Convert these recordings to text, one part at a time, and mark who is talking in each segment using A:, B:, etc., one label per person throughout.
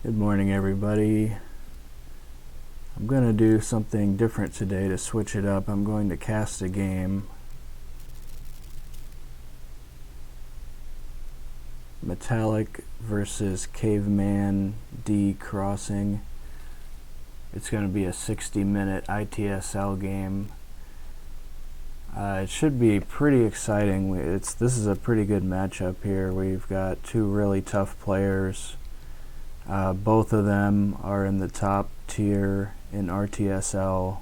A: Good morning, everybody. I'm going to do something different today to switch it up. I'm going to cast a game. Metallic versus Cavemand Crossing. It's going to be a 60-minute ITSL game. It should be pretty exciting. This is a pretty good matchup here. We've got two really tough players. Both of them are in the top tier in ITSL,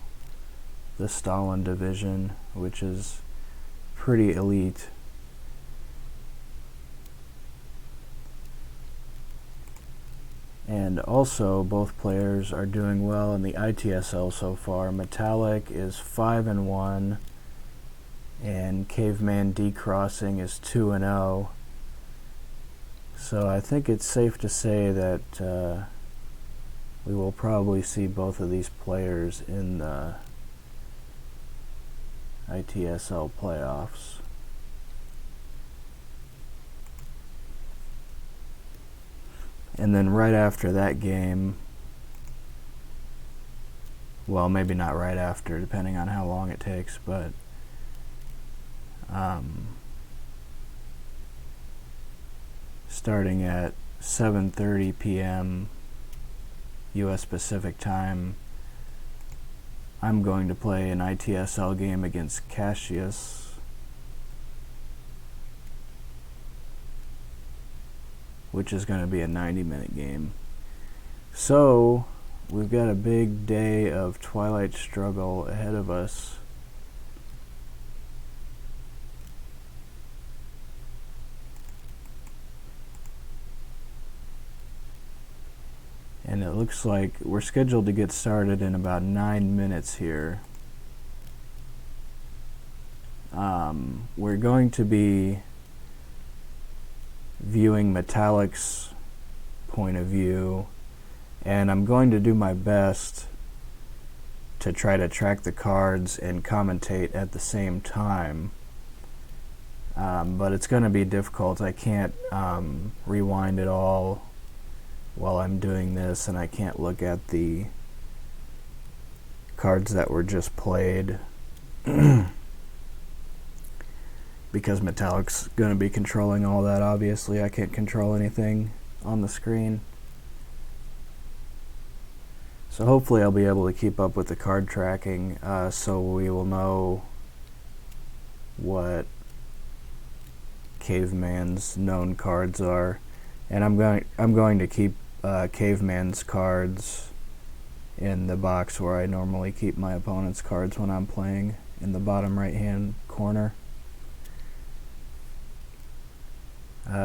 A: the Stalin division, which is pretty elite. And also, both players are doing well in the ITSL so far. Metallic is 5-1, and Cavemand Crossing is 2-0. So I think it's safe to say that we will probably see both of these players in the ITSL playoffs. And then right after that game, well, maybe not right after, depending on how long it takes, but starting at 7:30 p.m. U.S. Pacific time, I'm going to play an ITSL game against Cassius, which is going to be a 90-minute game. So we've got a big day of Twilight Struggle ahead of us. And it looks like we're scheduled to get started in about 9 minutes here. We're going to be viewing Metallic's point of view, and I'm going to do my best to try to track the cards and commentate at the same time. But it's going to be difficult. I can't rewind it all while I'm doing this, and I can't look at the cards that were just played because Metallic's going to be controlling all that. Obviously, I can't control anything on the screen. So hopefully I'll be able to keep up with the card tracking, so we will know what Cavemand's known cards are. And I'm going to keep Cavemand's cards in the box where I normally keep my opponent's cards when I'm playing, in the bottom right hand corner.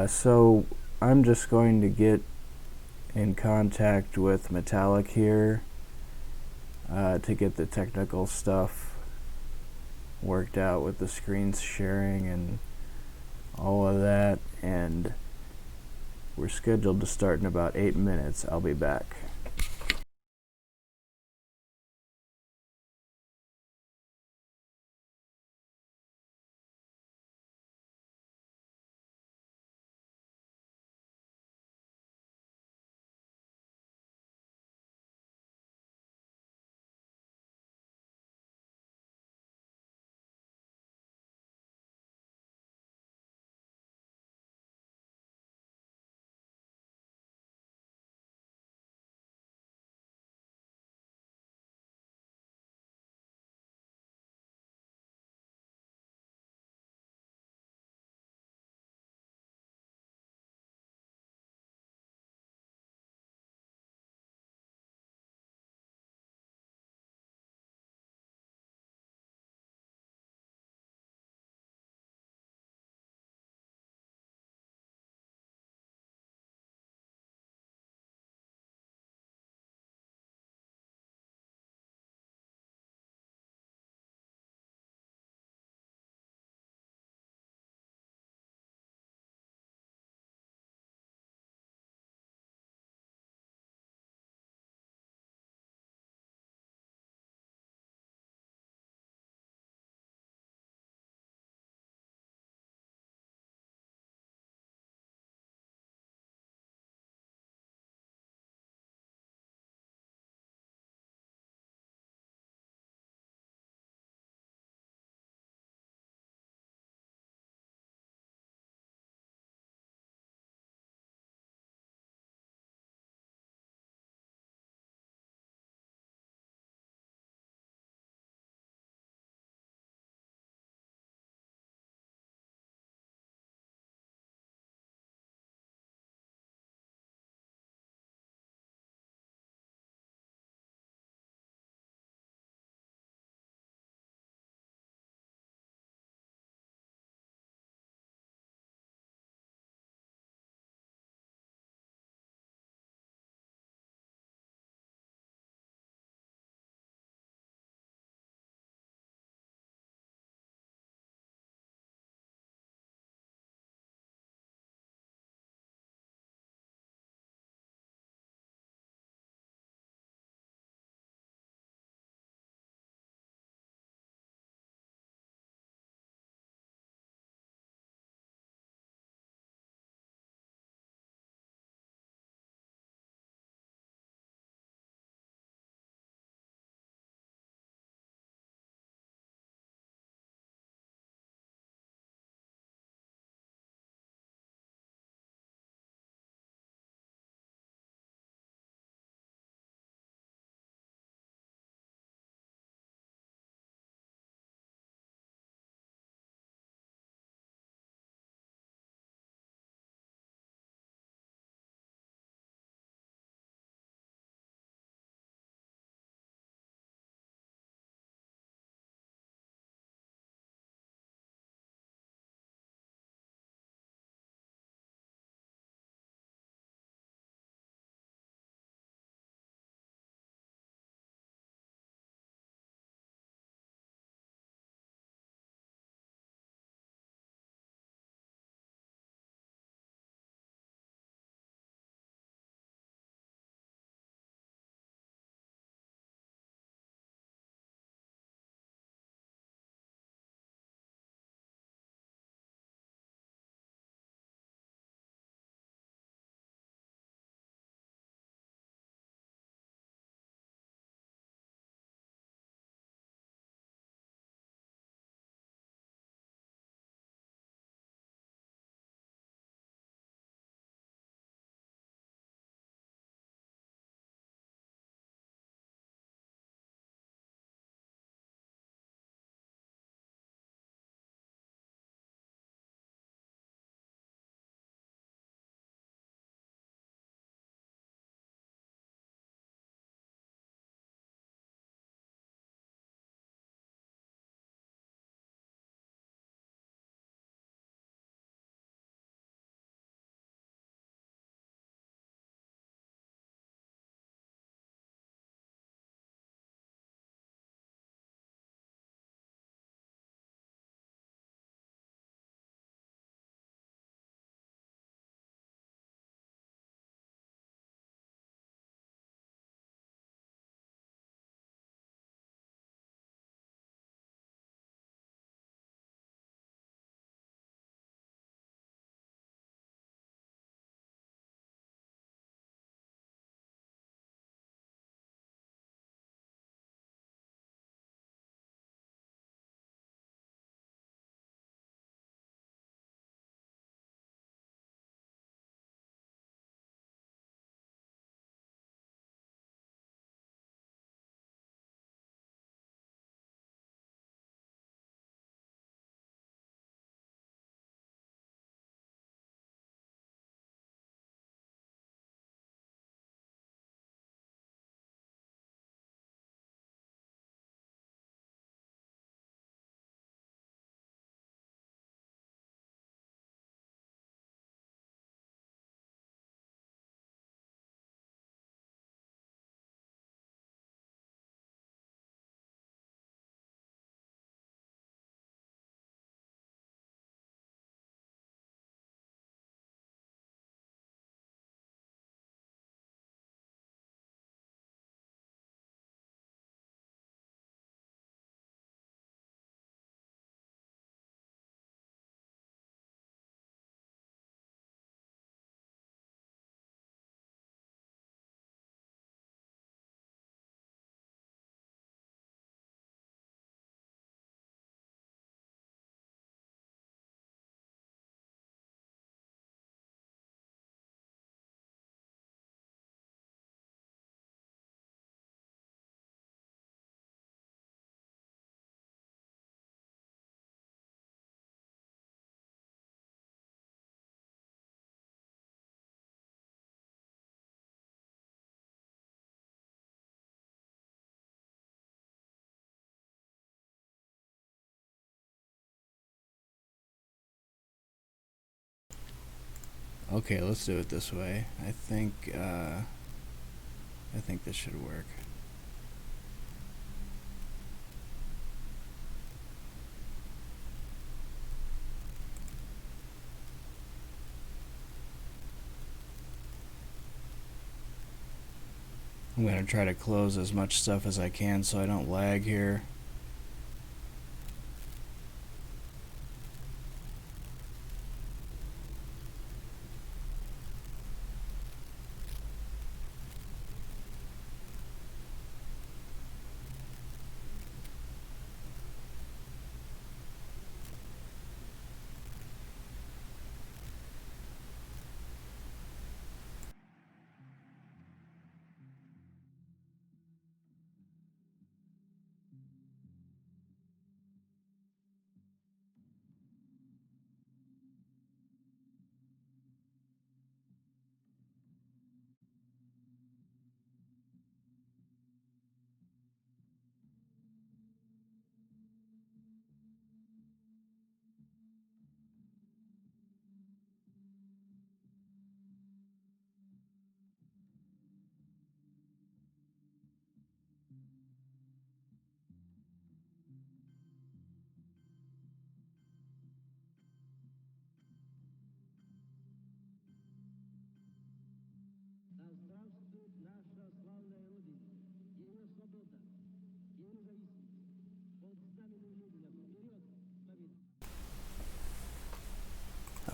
A: So I'm just going to get in contact with Metallic here to get the technical stuff worked out with the screens sharing and all of that, and we're scheduled to start in about 8 minutes. I'll be back. Okay, let's do it this way. I think this should work. I'm going to try to close as much stuff as I can so I don't lag here.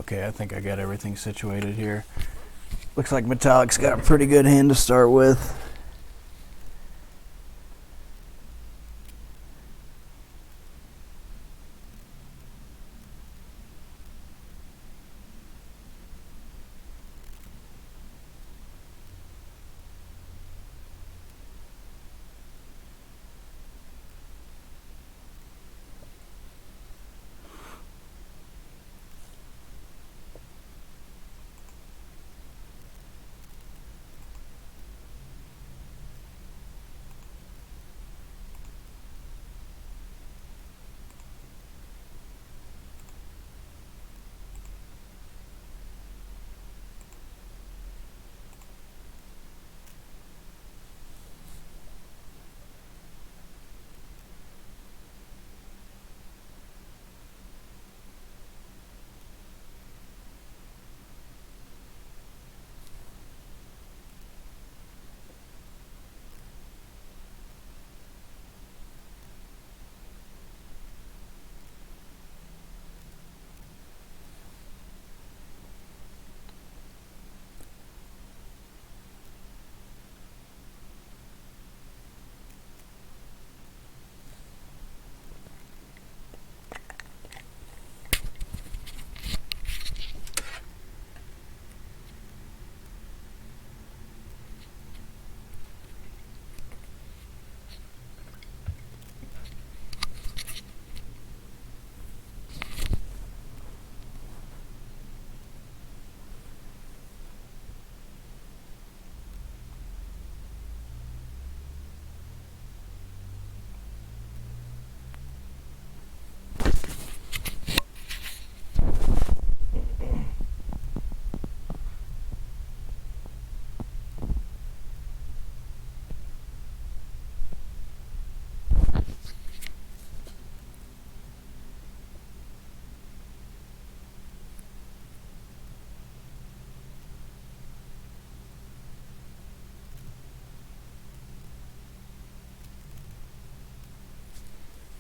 A: Okay, I think I got everything situated here. Looks like Metallic's got a pretty good hand to start with.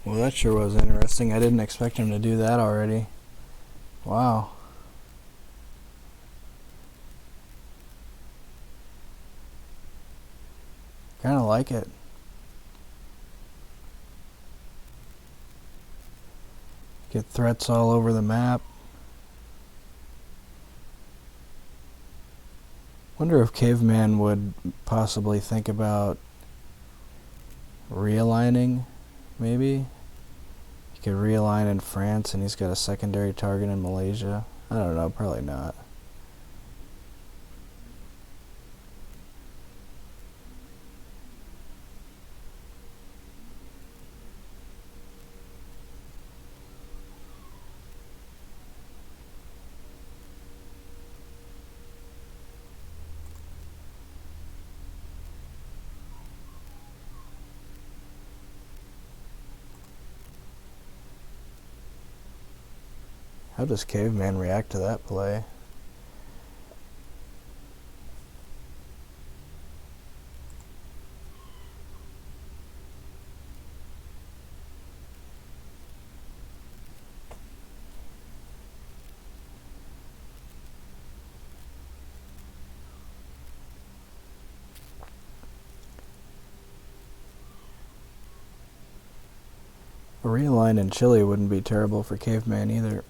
A: Well, that sure was interesting. I didn't expect him to do that already. Wow. Kind of like it. Get threats all over the map. Wonder if Caveman would possibly think about realigning, maybe? He could realign in France and he's got a secondary target in Malaysia. I don't know, probably not. How does Caveman react to that play? A realign in Chile wouldn't be terrible for Caveman either.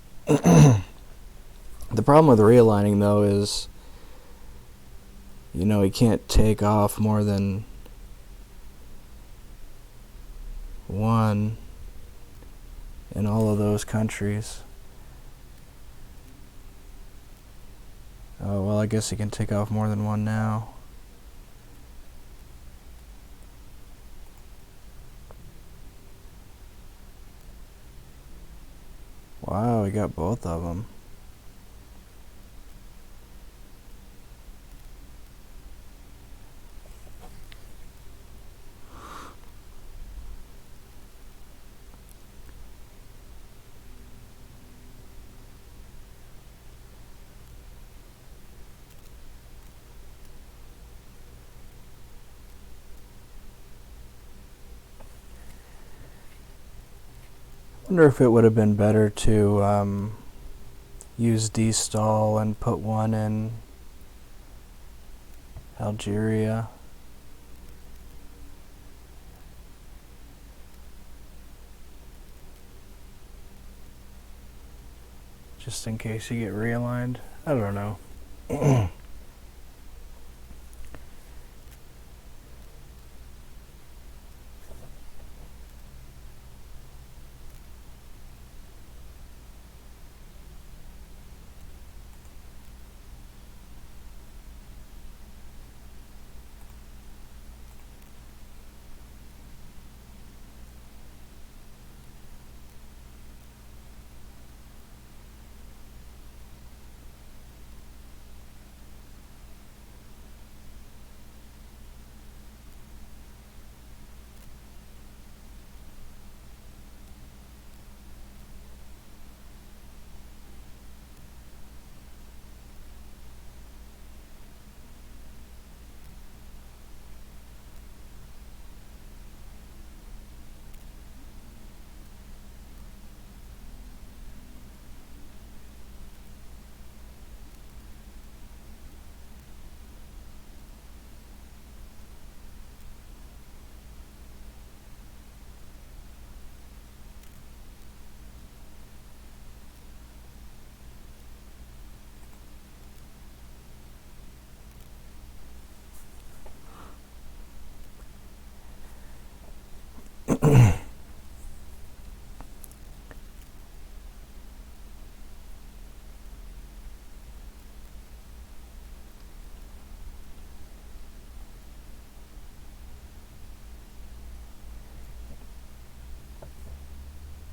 A: The problem with realigning, though, is, you know, he can't take off more than one in all of those countries. Oh, well, I guess he can take off more than one now. Wow, we got both of them. I wonder if it would have been better to use D-stall and put one in Algeria. Just in case you get realigned. I don't know.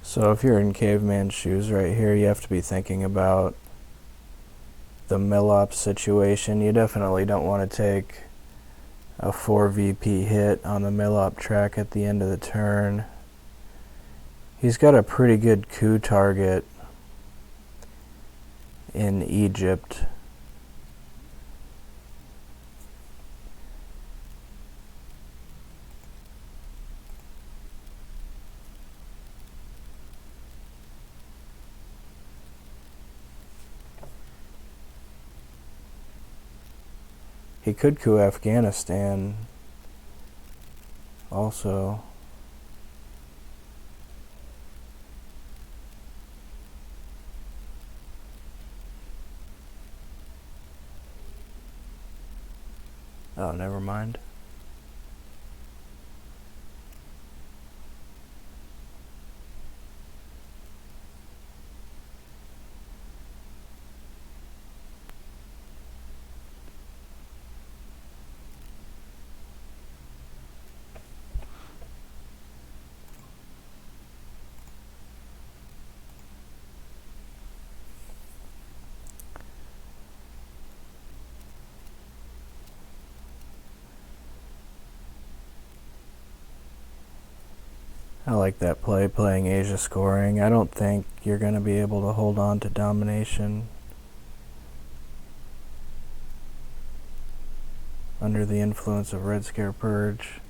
A: So if you're in Caveman's shoes right here, you have to be thinking about the mill-up situation. You definitely don't want to take a 4 VP hit on the mill-up track at the end of the turn. He's got a pretty good coup target in Egypt. He could coup Afghanistan also. Oh, never mind. I like that play, playing Asia scoring. I don't think you're going to be able to hold on to domination under the influence of Red Scare Purge.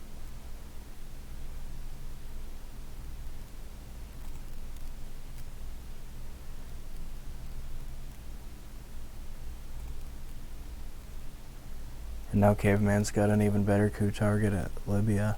A: And now Cavemand's got an even better coup target at Libya.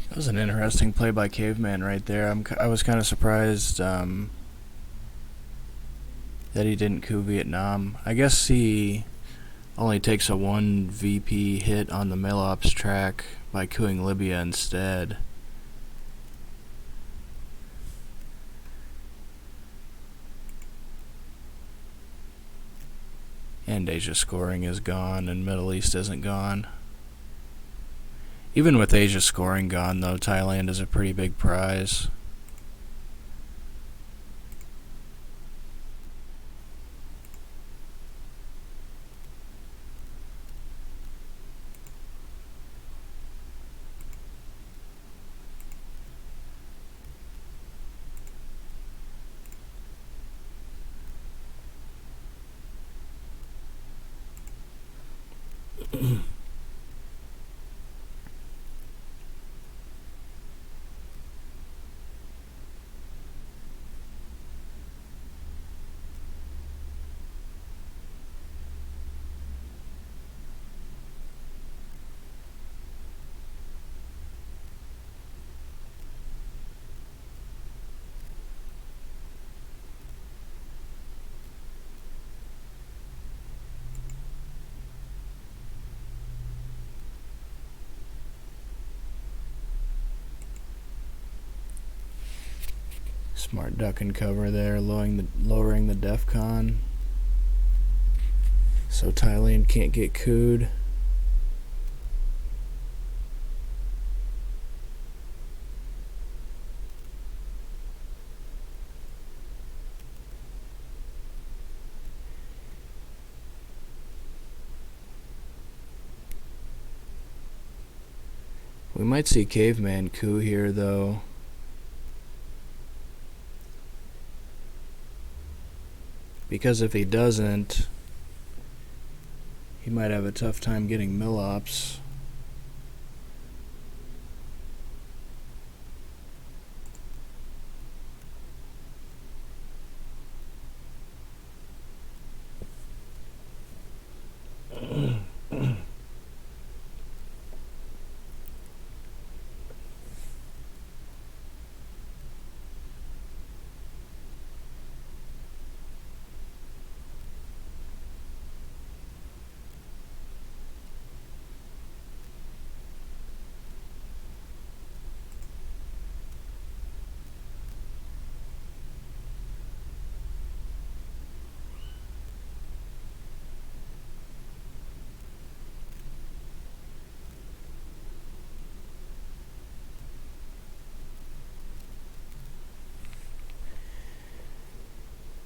A: That was an interesting play by Cavemand right there. I was kind of surprised that he didn't coup Vietnam. I guess he only takes a 1 VP hit on the Milops track by coupping Libya instead. And Asia scoring is gone and Middle East isn't gone. Even with Asia scoring gone, though, Thailand is a pretty big prize. Smart duck and cover there, lowering the DEFCON. So Thailand can't get cooed. We might see Cavemand coup here, though. Because if he doesn't, he might have a tough time getting Milops.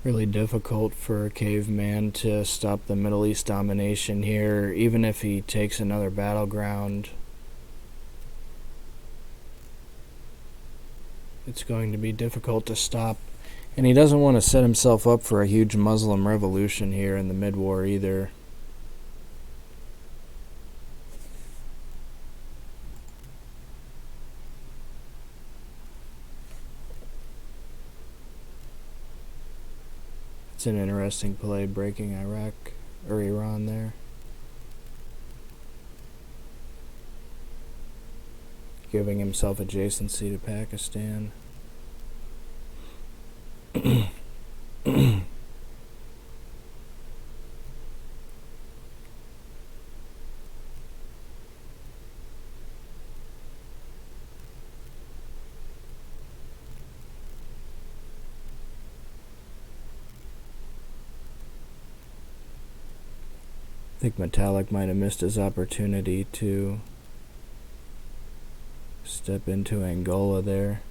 A: Really difficult for Caveman to stop the Middle East domination here, even if he takes another battleground. It's going to be difficult to stop. And he doesn't want to set himself up for a huge Muslim revolution here in the mid-war either. It's an interesting play, breaking Iraq or Iran there. Giving himself adjacency to Pakistan. I think Metallic might have missed his opportunity to step into Angola there.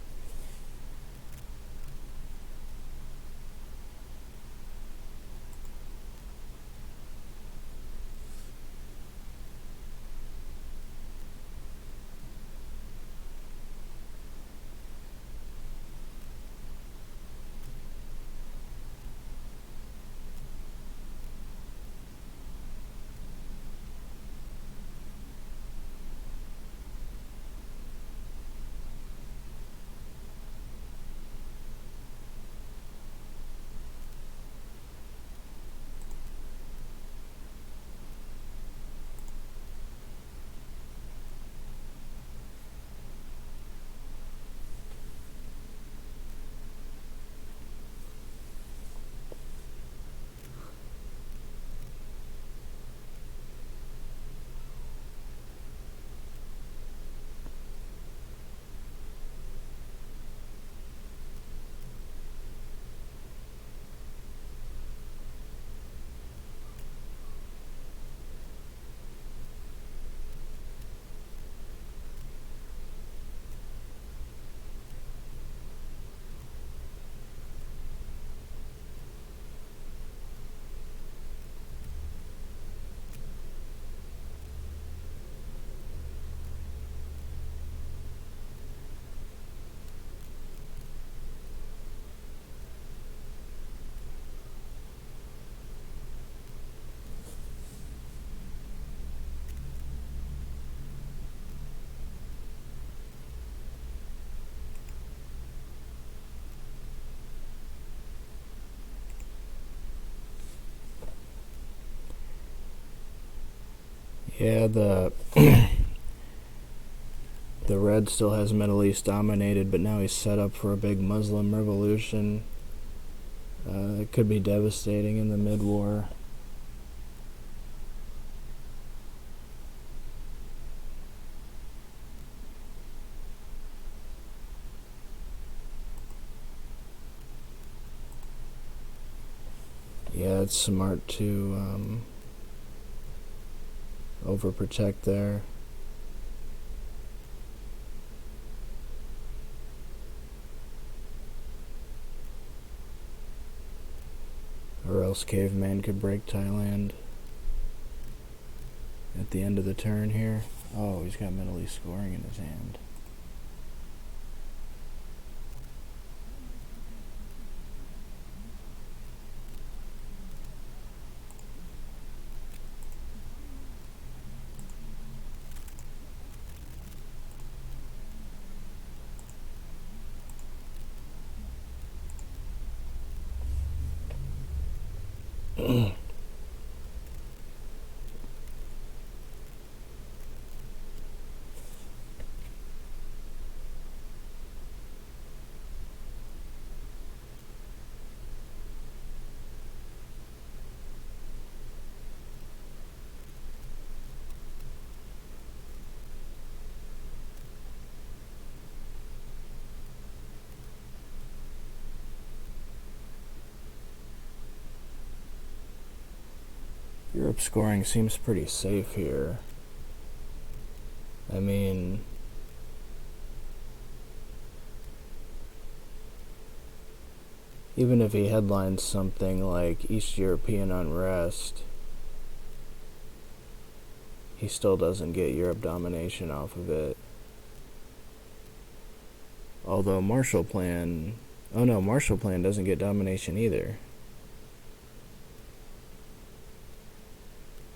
A: Yeah, the red still has Middle East dominated, but now he's set up for a big Muslim revolution. It could be devastating in the mid-war. Yeah, it's smart to overprotect there. Or else Caveman could break Thailand at the end of the turn here. Oh, he's got Middle East scoring in his hand. Europe scoring seems pretty safe here. I mean, even if he headlines something like East European unrest, he still doesn't get Europe domination off of it. Although Marshall Plan doesn't get domination either.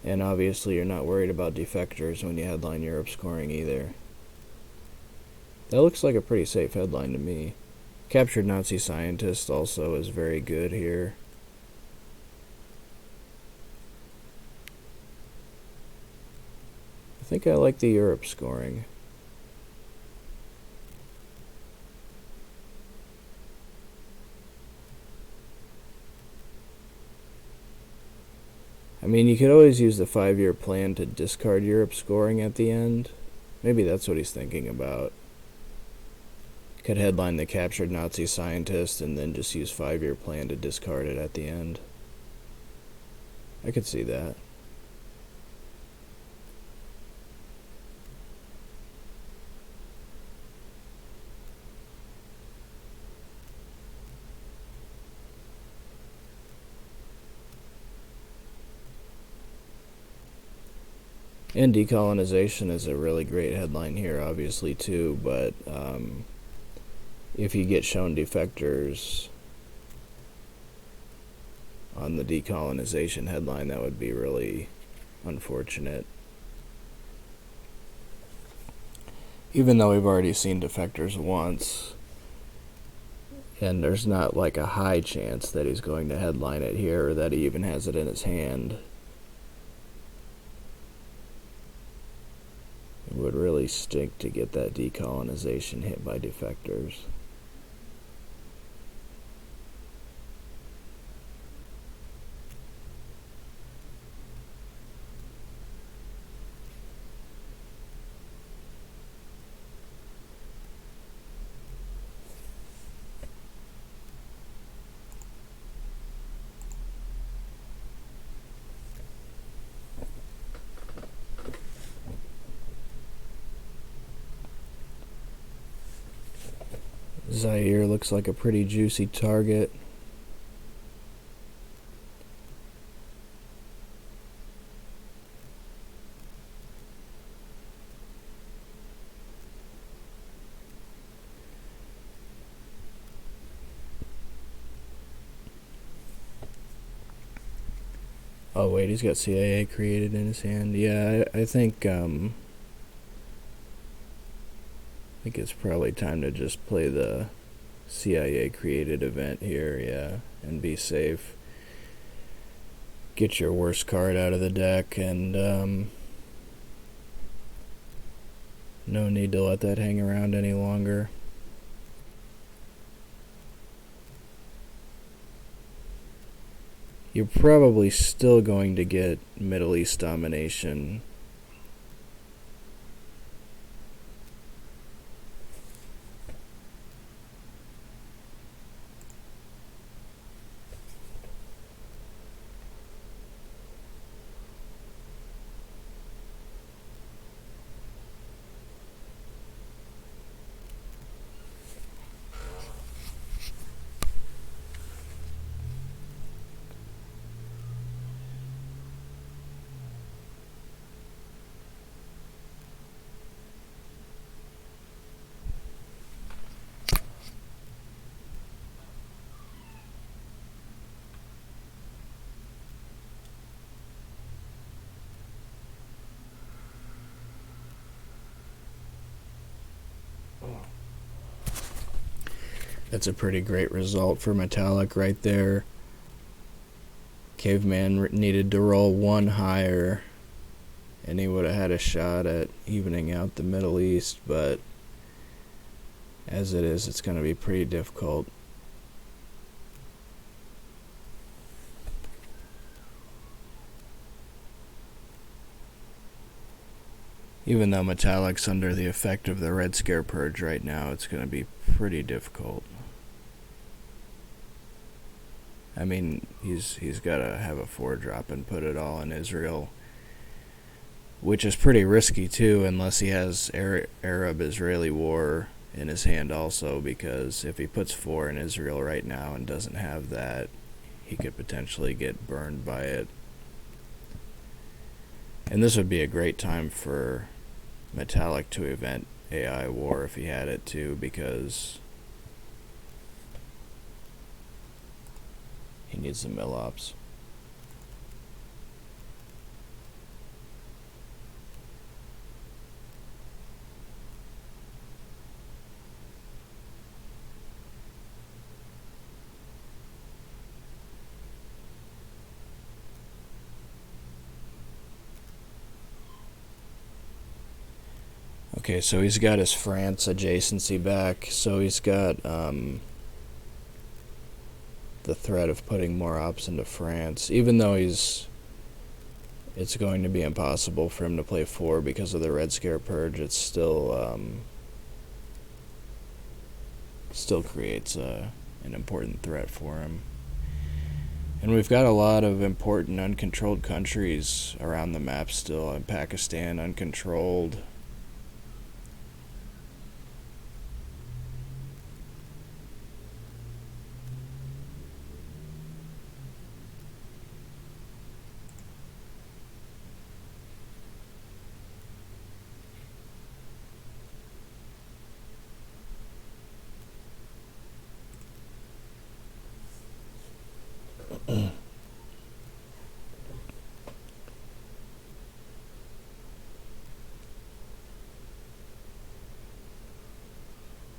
A: And obviously you're not worried about defectors when you headline Europe scoring either. That looks like a pretty safe headline to me. Captured Nazi Scientist also is very good here. I think I like the Europe scoring. I mean, you could always use the 5-year plan to discard Europe scoring at the end. Maybe that's what he's thinking about. Could headline the Captured Nazi Scientist and then just use 5-year plan to discard it at the end. I could see that. And decolonization is a really great headline here, obviously, too, but if you get shown defectors on the decolonization headline, that would be really unfortunate. Even though we've already seen defectors once, and there's not like a high chance that he's going to headline it here or that he even has it in his hand. It would really stink to get that decolonization hit by defectors. Zaire looks like a pretty juicy target. Oh wait, he's got CIA created in his hand. Yeah, I think it's probably time to just play the CIA created event here, yeah, and be safe. Get your worst card out of the deck, and no need to let that hang around any longer. You're probably still going to get Middle East domination. That's a pretty great result for Metallic right there. Caveman needed to roll one higher, and he would have had a shot at evening out the Middle East, but as it is, it's going to be pretty difficult. Even though Metallic's under the effect of the Red Scare Purge right now, it's going to be pretty difficult. I mean, he's got to have a 4-drop and put it all in Israel, which is pretty risky too, unless he has Arab-Israeli war in his hand also, because if he puts 4 in Israel right now and doesn't have that, he could potentially get burned by it. And this would be a great time for Metallic to event AI war if he had it too, because he needs the mill ops. Okay, so he's got his France adjacency back, so he's got the threat of putting more ops into France, even though it's going to be impossible for him to play 4 because of the Red Scare purge. It still creates an important threat for him. And we've got a lot of important uncontrolled countries around the map still. In Pakistan, uncontrolled.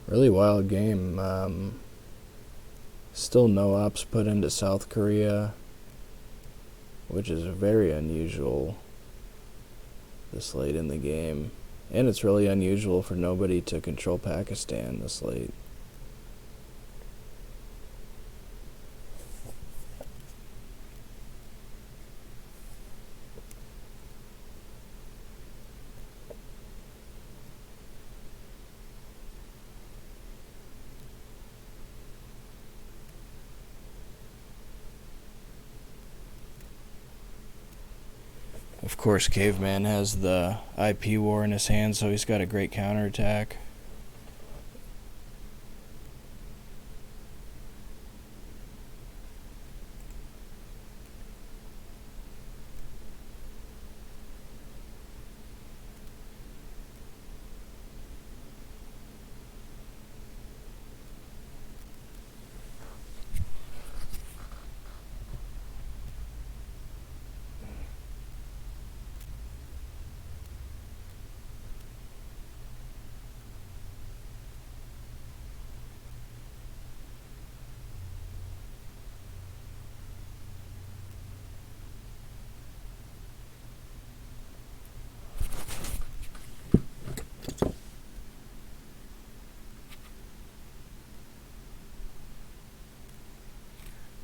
A: Really wild game. Still no ops put into South Korea, which is very unusual this late in the game. And it's really unusual for nobody to control Pakistan this late. Of course, Caveman has the IP war in his hand, so he's got a great counterattack.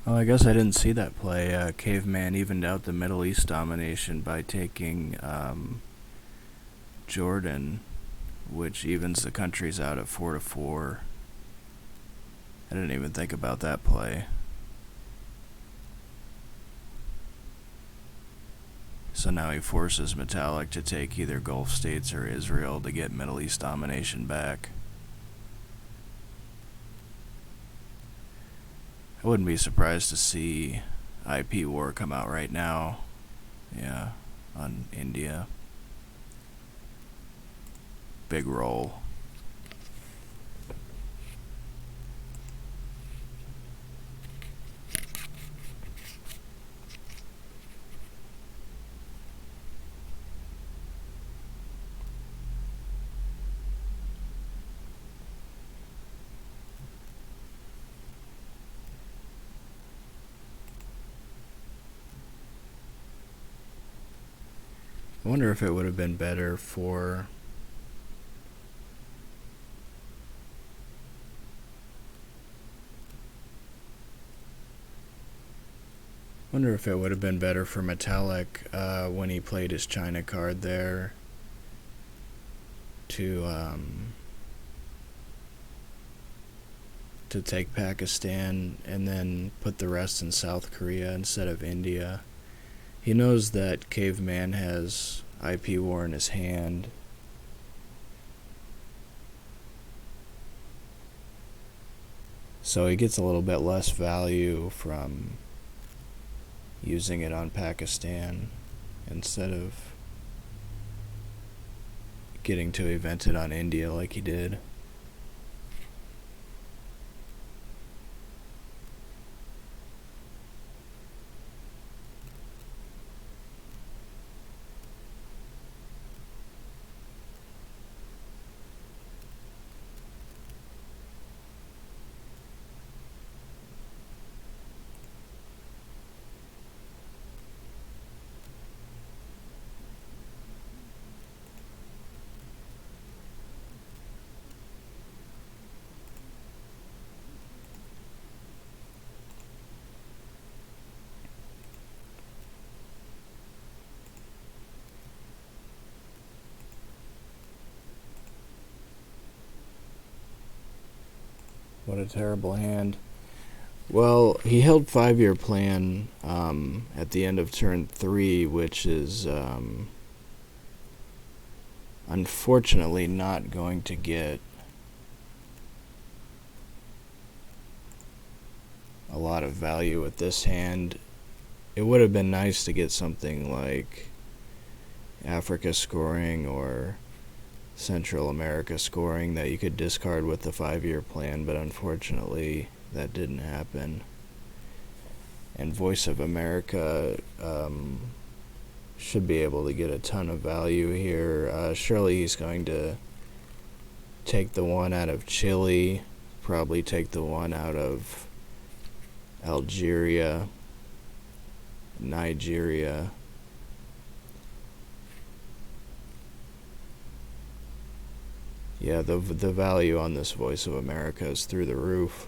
A: Oh, I guess I didn't see that play. Caveman evened out the Middle East domination by taking Jordan, which evens the countries out at 4-4. I didn't even think about that play. So now he forces Metallic to take either Gulf states or Israel to get Middle East domination back. I wouldn't be surprised to see IP war come out right now. Yeah, on India. Big roll. I wonder if it would have been better for Metallic when he played his China card there to take Pakistan and then put the rest in South Korea instead of India. He knows that Caveman has IP war in his hand. So he gets a little bit less value from using it on Pakistan instead of getting to event it on India like he did. What a terrible hand. Well, he held 5-year plan at the end of turn 3, which is unfortunately not going to get a lot of value with this hand. It would have been nice to get something like Africa scoring or Central America scoring that you could discard with the 5-year plan, but unfortunately that didn't happen. And Voice of America should be able to get a ton of value here. Surely he's going to take the one out of Chile, probably take the one out of Algeria, Nigeria. Yeah, the value on this Voice of America is through the roof.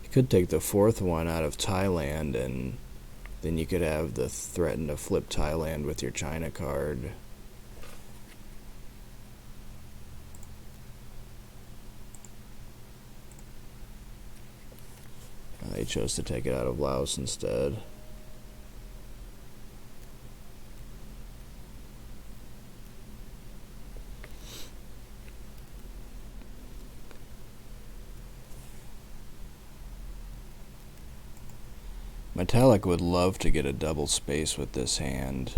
A: You could take the 4th one out of Thailand, and then you could have the threaten to flip Thailand with your China card. They chose to take it out of Laos instead. Metallic would love to get a double space with this hand.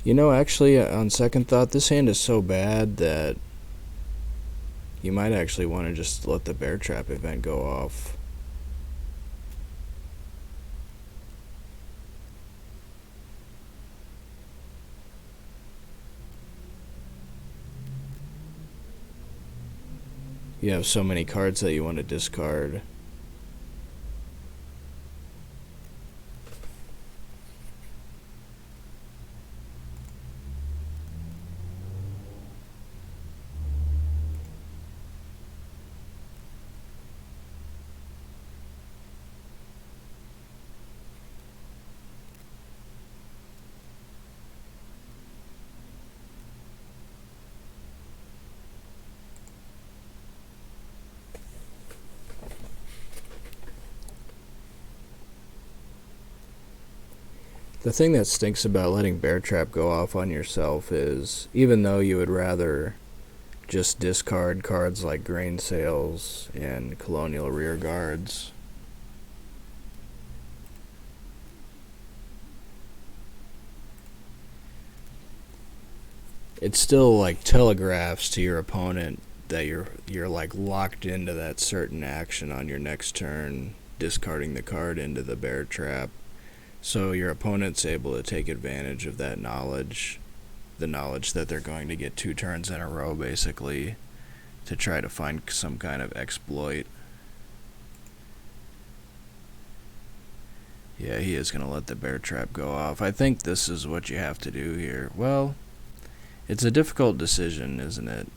A: You know, actually, on second thought, this hand is so bad that you might actually want to just let the bear trap event go off. You have so many cards that you want to discard. The thing that stinks about letting bear trap go off on yourself is, even though you would rather just discard cards like grain sales and colonial rear guards, it still like telegraphs to your opponent that you're like locked into that certain action on your next turn, discarding the card into the bear trap. So your opponent's able to take advantage of that knowledge, the knowledge that they're going to get 2 turns in a row, basically, to try to find some kind of exploit. Yeah, he is going to let the bear trap go off. I think this is what you have to do here. Well, It's a difficult decision, isn't it?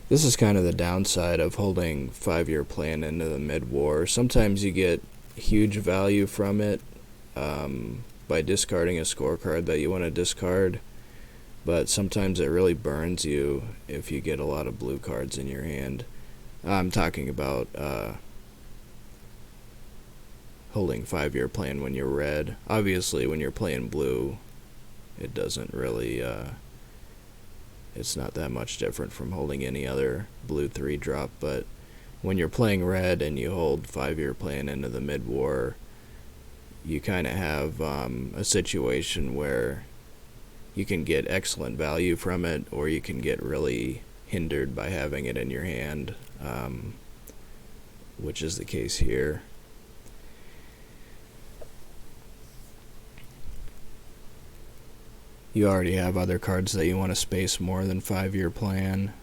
A: This is kind of the downside of holding 5-year plan into the mid-war. Sometimes you get huge value from it by discarding a scorecard that you want to discard, but sometimes it really burns you if you get a lot of blue cards in your hand. I'm talking about holding 5-year plan when you're red. Obviously, when you're playing blue, it doesn't really... it's not that much different from holding any other blue 3-drop, but when you're playing red and you hold 5-year plan into the mid-war, you kind of have a situation where you can get excellent value from it, or you can get really hindered by having it in your hand, which is the case here. You already have other cards that you want to space more than 5-year plan.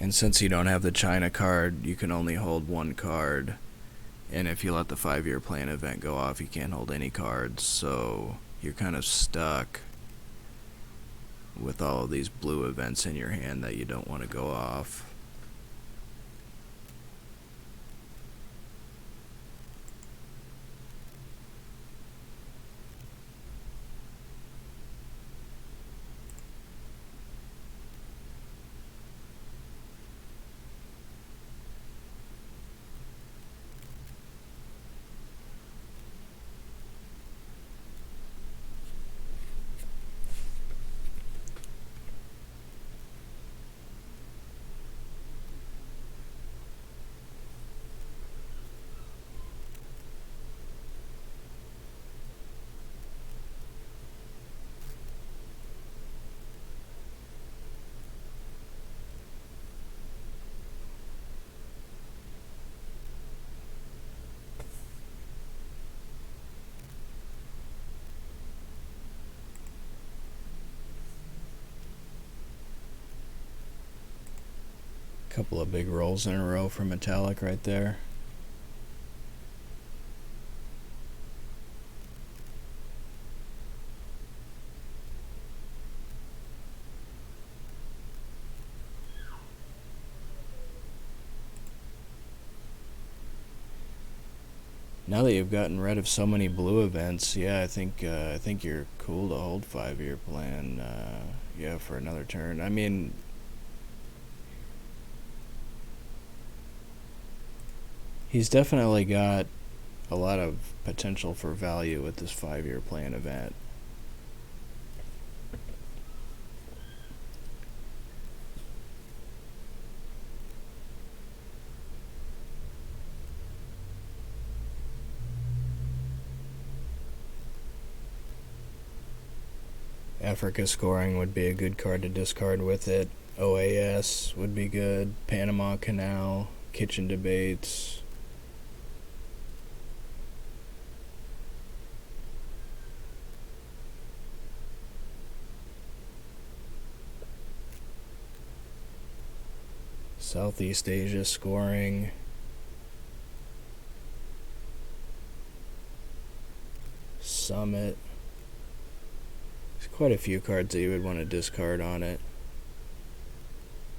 A: And since you don't have the China card, you can only hold one card. And if you let the 5-year plan event go off, you can't hold any cards. So you're kind of stuck with all of these blue events in your hand that you don't want to go off. Couple of big rolls in a row for metallic right there. Now that you've gotten rid of so many blue events, yeah, I think you're cool to hold 5-year plan. Yeah, for another turn. I mean, he's definitely got a lot of potential for value with this 5-year plan event. Africa scoring would be a good card to discard with it. OAS would be good. Panama Canal, kitchen debates. Southeast Asia scoring. Summit. There's quite a few cards that you would want to discard on it.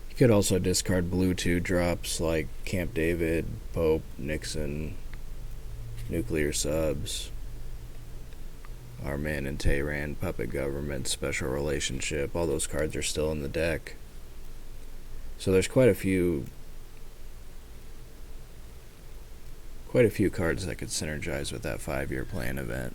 A: You could also discard blue 2-drops like Camp David, Pope, Nixon, Nuclear Subs, Our Man in Tehran, Puppet Government, Special Relationship. All those cards are still in the deck. So there's quite a few cards that could synergize with that 5-year plan event.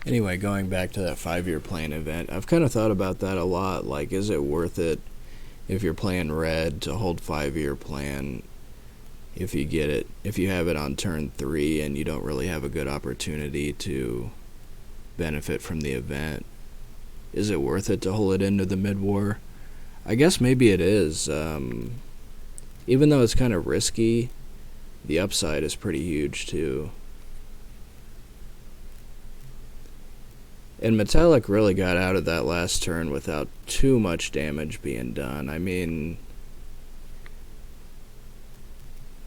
A: Anyway, going back to that 5-year plan event, I've kind of thought about that a lot. Like, is it worth it if you're playing red to hold 5-year plan if you have it on turn 3 and you don't really have a good opportunity to benefit from the event? Is it worth it to hold it into the mid-war? I guess maybe it is. Even though it's kind of risky, the upside is pretty huge too. And Metallic really got out of that last turn without too much damage being done. I mean,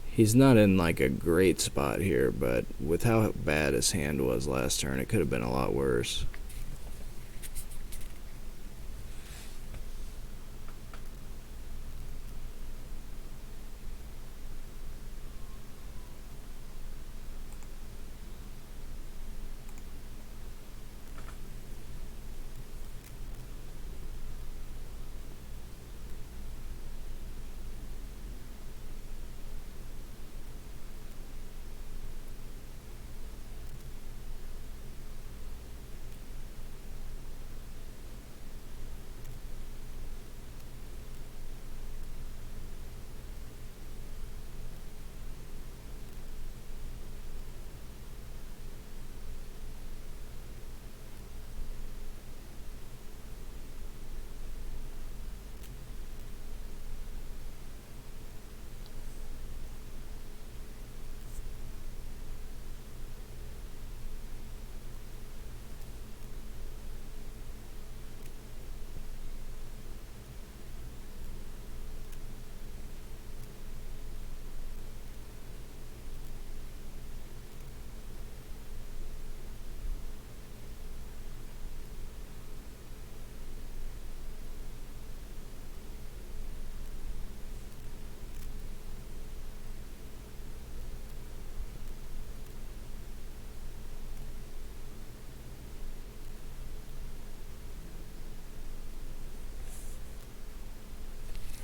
A: he's not in like a great spot here, but with how bad his hand was last turn, it could have been a lot worse.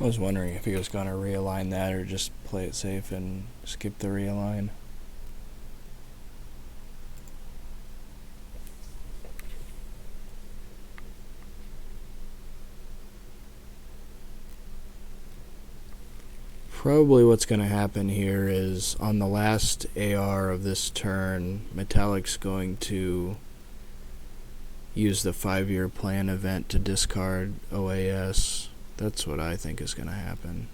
A: I was wondering if he was going to realign that or just play it safe and skip the realign. Probably what's going to happen here is on the last AR of this turn, Metallic's going to use the 5-year plan event to discard OAS. That's what I think is going to happen.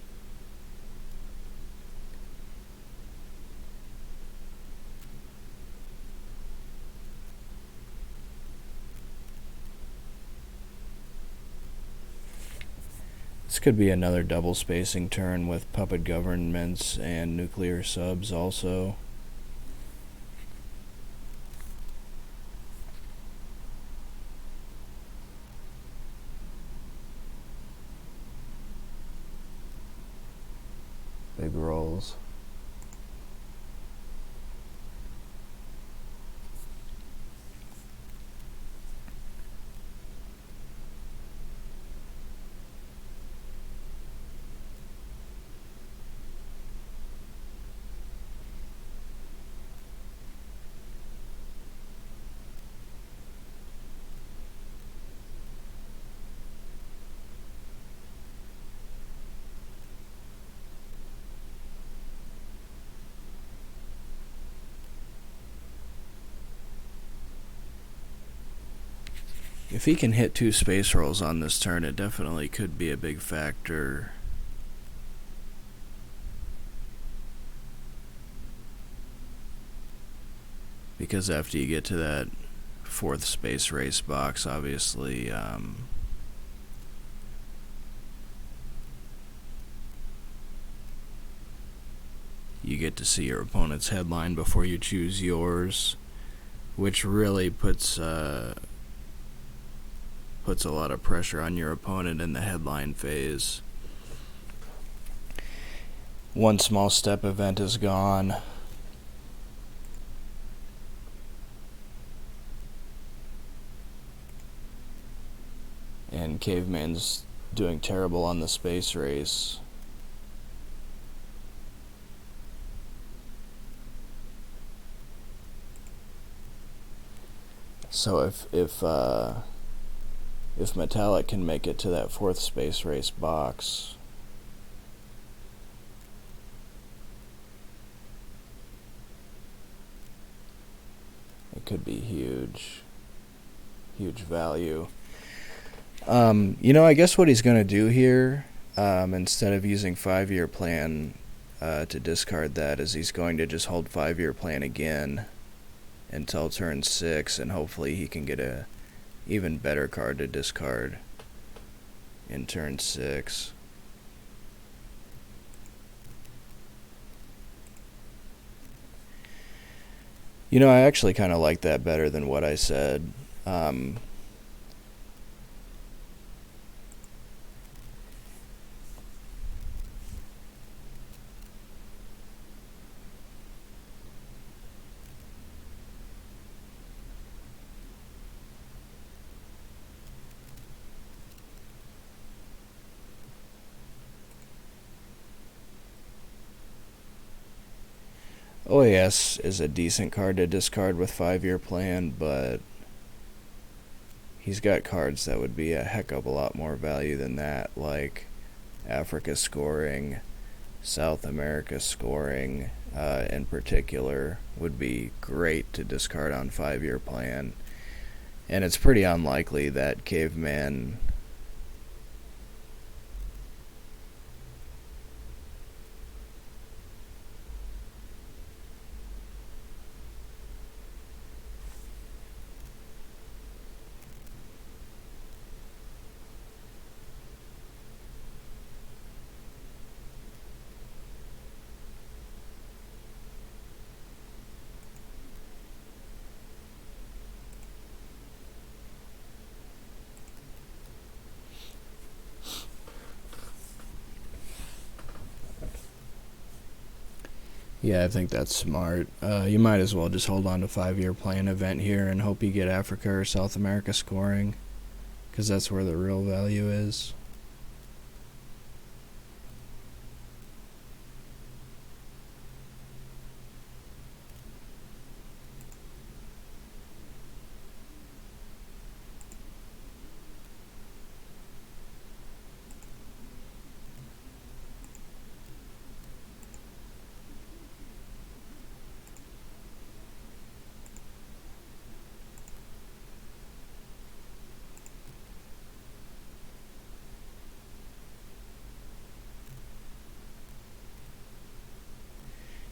A: This could be another double spacing turn with puppet governments and nuclear subs also. Big rolls. If he can hit 2 space rolls on this turn, it definitely could be a big factor. Because after you get to that 4th space race box, obviously, you get to see your opponent's headline before you choose yours, which really puts a lot of pressure on your opponent in the headline phase. One small step event is gone. And Cavemand's doing terrible on the space race. So if Metallic can make it to that 4th space race box, it could be huge value. I guess what he's going to do here, instead of using 5-year plan to discard that, is he's going to just hold 5-year plan again until turn 6, and hopefully he can get a even better card to discard in turn 6. I actually kind of like that better than what I said. OAS is a decent card to discard with 5-year plan, but he's got cards that would be a heck of a lot more value than that, like Africa scoring, South America scoring, in particular, would be great to discard on 5-year plan. And it's pretty unlikely that Caveman Yeah, I think that's smart. You might as well just hold on to 5-year plan event here and hope you get Africa or South America scoring, because that's where the real value is.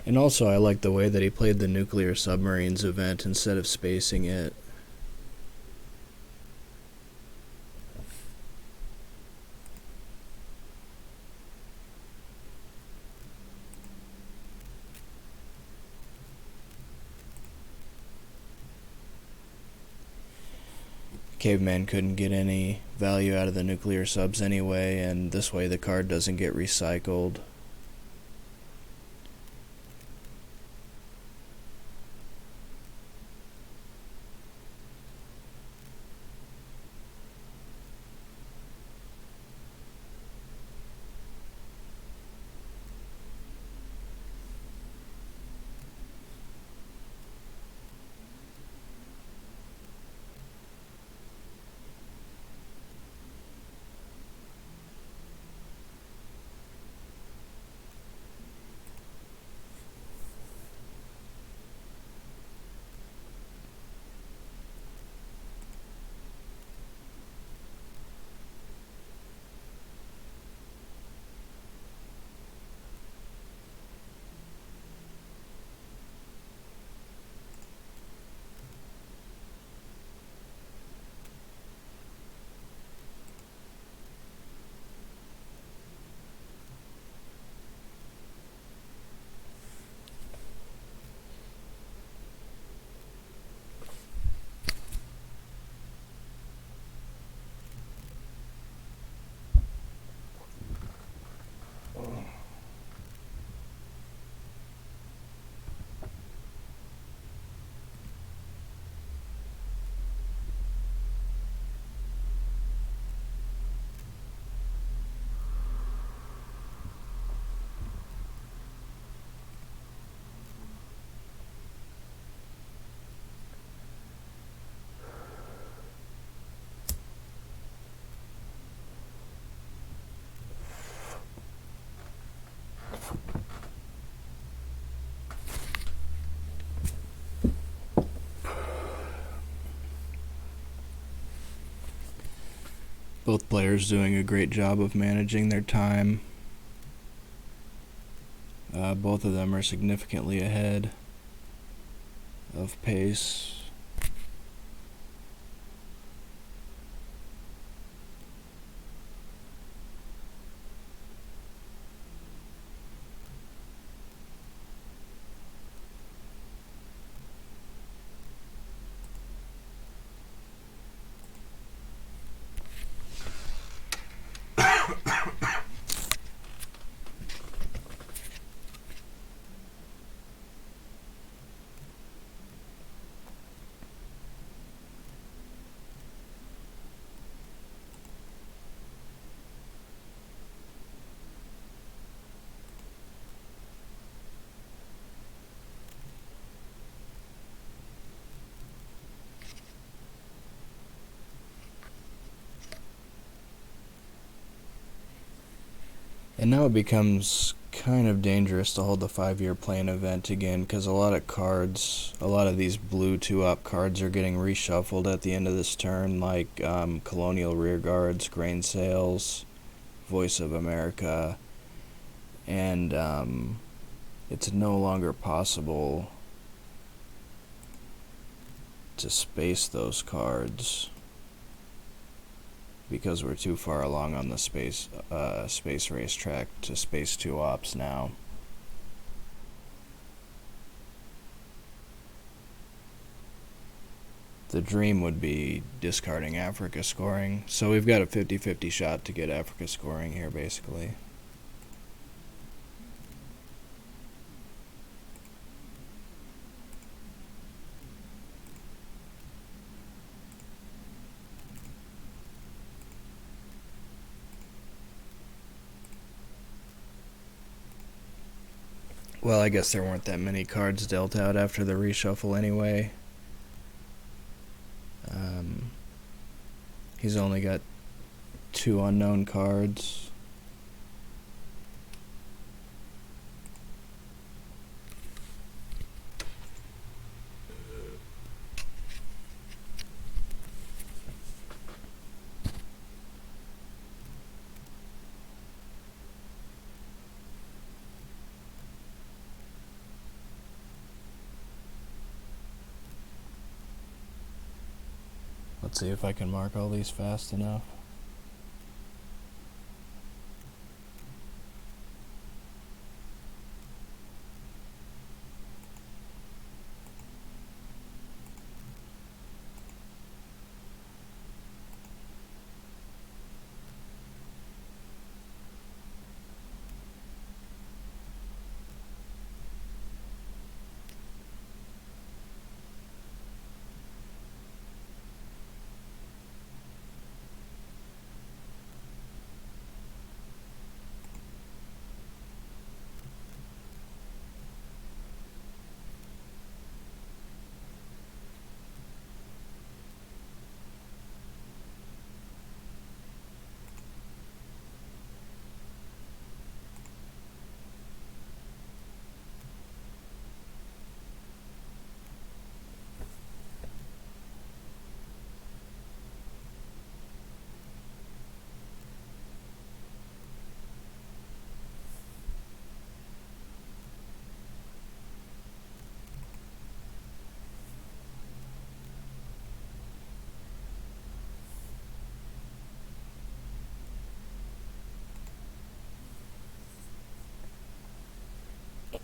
A: And also, I like the way that he played the nuclear submarines event instead of spacing it. Caveman couldn't get any value out of the nuclear subs anyway, and this way the card doesn't get recycled. Both players doing a great job of managing their time. Both of them are significantly ahead of pace. And now it becomes kind of dangerous to hold the 5-year plan event again, because a lot of these blue 2-up cards are getting reshuffled at the end of this turn, like Colonial Rearguards, Grain Sales, Voice of America, and it's no longer possible to space those cards because we're too far along on the space racetrack to space 2 ops now. The dream would be discarding Africa scoring, so we've got a 50-50 shot to get Africa scoring here, basically. Well, I guess there weren't that many cards dealt out after the reshuffle anyway. He's only got 2 unknown cards. Let's see if I can mark all these fast enough.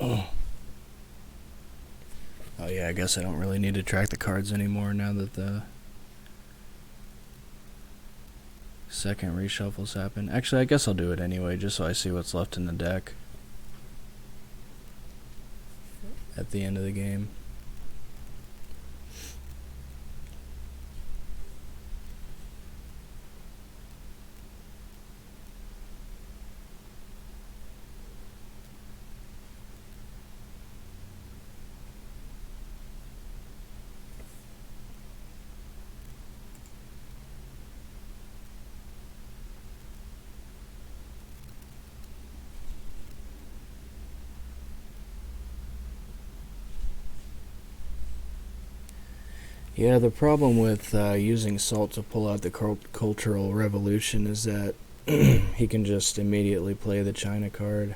A: Oh yeah, I guess I don't really need to track the cards anymore now that the second reshuffle's happened. Actually, I guess I'll do it anyway, just so I see what's left in the deck at the end of the game. Yeah, the problem with using salt to pull out the cultural revolution is that he can just immediately play the China card.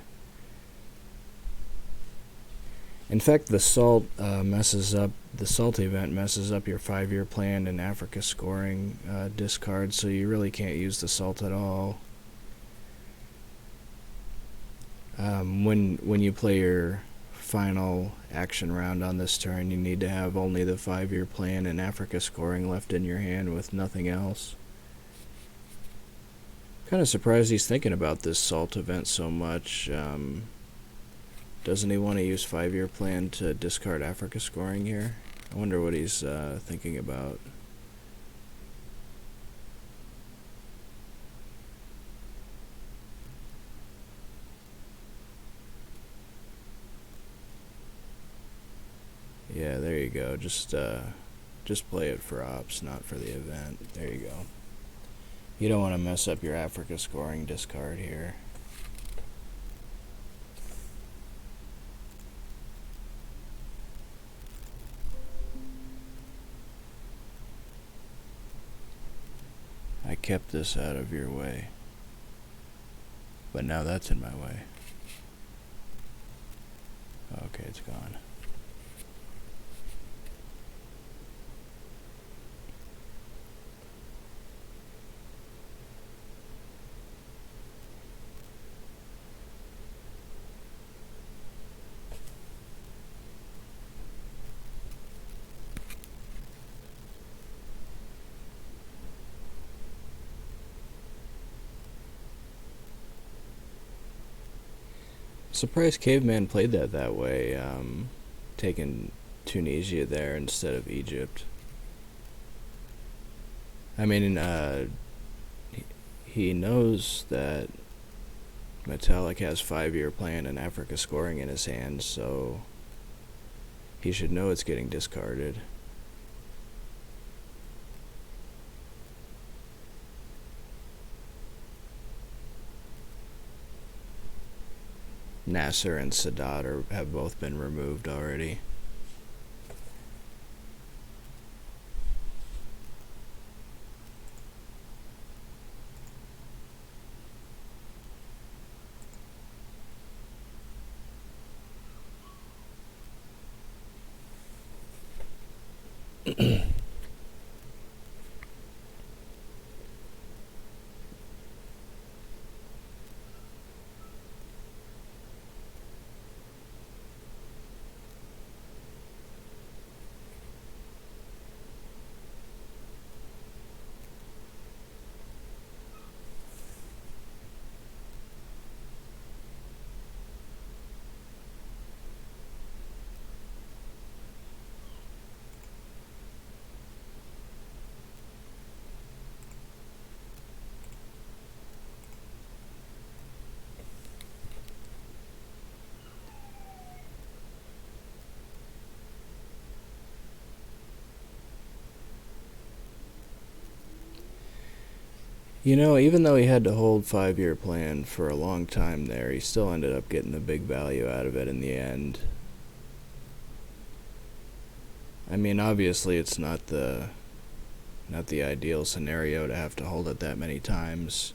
A: In fact, the salt the salt event messes up your 5-year plan and Africa scoring discard, so you really can't use the salt at all. When you play your final action round on this turn, you need to have only the 5-year plan and Africa scoring left in your hand with nothing else. Kind of surprised he's thinking about this salt event so much. Doesn't he want to use 5-year plan to discard Africa scoring here? I wonder what he's thinking about. Yeah, there you go. Just play it for ops, not for the event. There you go. You don't want to mess up your Africa scoring discard here. I kept this out of your way, but now that's in my way. Okay, it's gone. Surprised Caveman played that way, taking Tunisia there instead of Egypt. I mean, he knows that Metallic has 5-year plan and Africa scoring in his hand, so he should know it's getting discarded. Nasser and Sadat have both been removed already. You know, even though he had to hold 5-year plan for a long time there, he still ended up getting the big value out of it in the end. I mean, obviously it's not the ideal scenario to have to hold it that many times,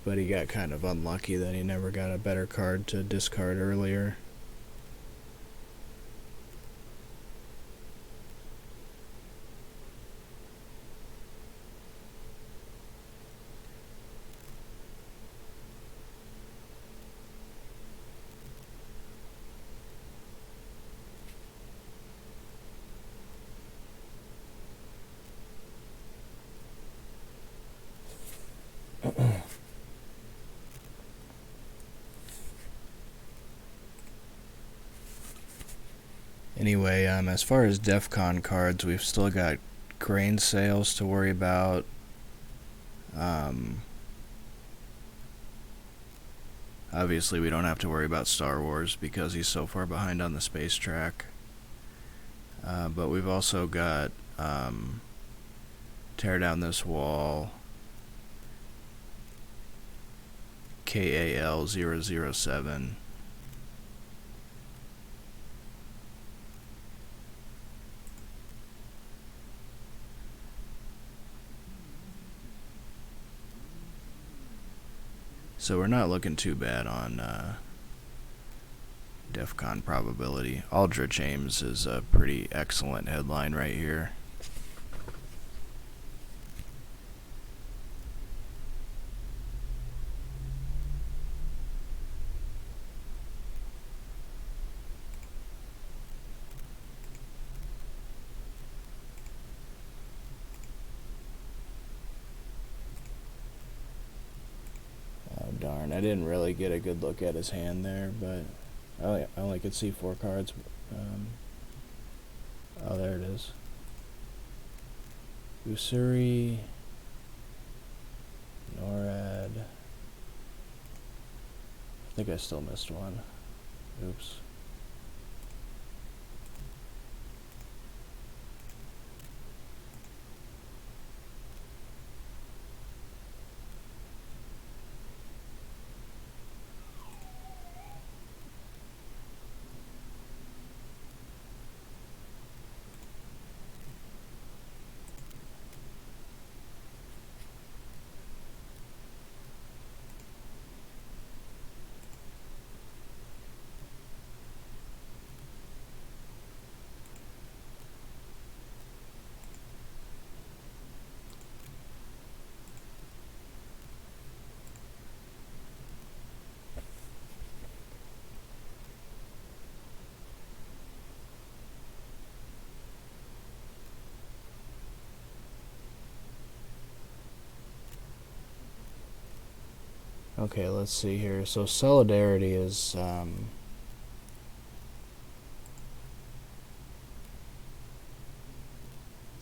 A: but he got kind of unlucky that he never got a better card to discard earlier. Anyway, as far as DEF CON cards, we've still got grain sales to worry about. Obviously, we don't have to worry about Star Wars because he's so far behind on the space track. But we've also got Tear Down This Wall, KAL 007. So we're not looking too bad on DEFCON probability. Aldrich Ames is a pretty excellent headline right here. Darn, I didn't really get a good look at his hand there, but I only could see 4 cards. Oh, there it is. Usuri, NORAD. I think I still missed one. Oops. Okay, let's see here. So Solidarity is the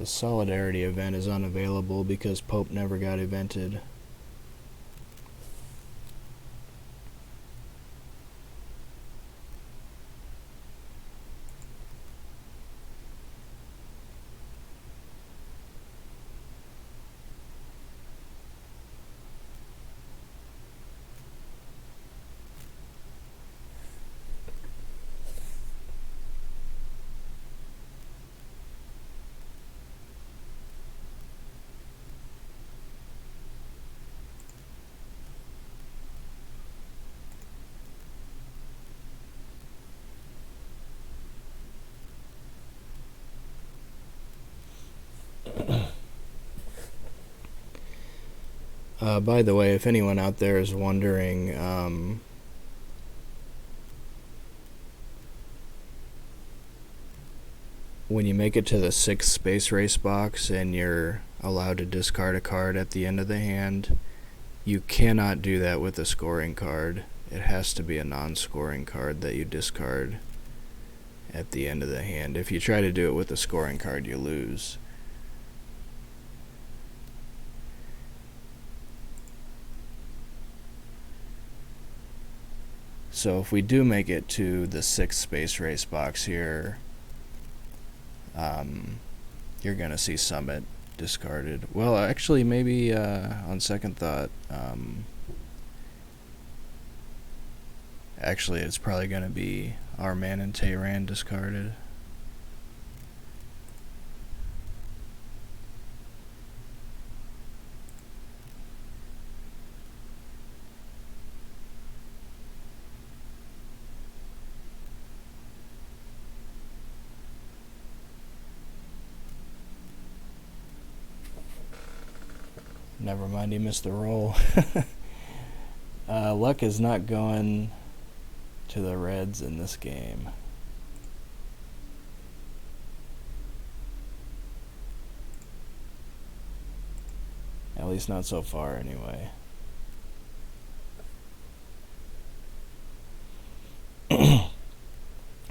A: Solidarity event is unavailable because Pope never got evented. By the way, if anyone out there is wondering, when you make it to the 6th space race box and you're allowed to discard a card at the end of the hand, you cannot do that with a scoring card. It has to be a non-scoring card that you discard at the end of the hand. If you try to do it with a scoring card, you lose. So if we do make it to the 6th space race box here, you're going to see Summit discarded. Well, actually, maybe on second thought, actually it's probably going to be our man in Tehran discarded. Never mind, he missed the roll. Luck is not going to the Reds in this game. At least not so far, anyway.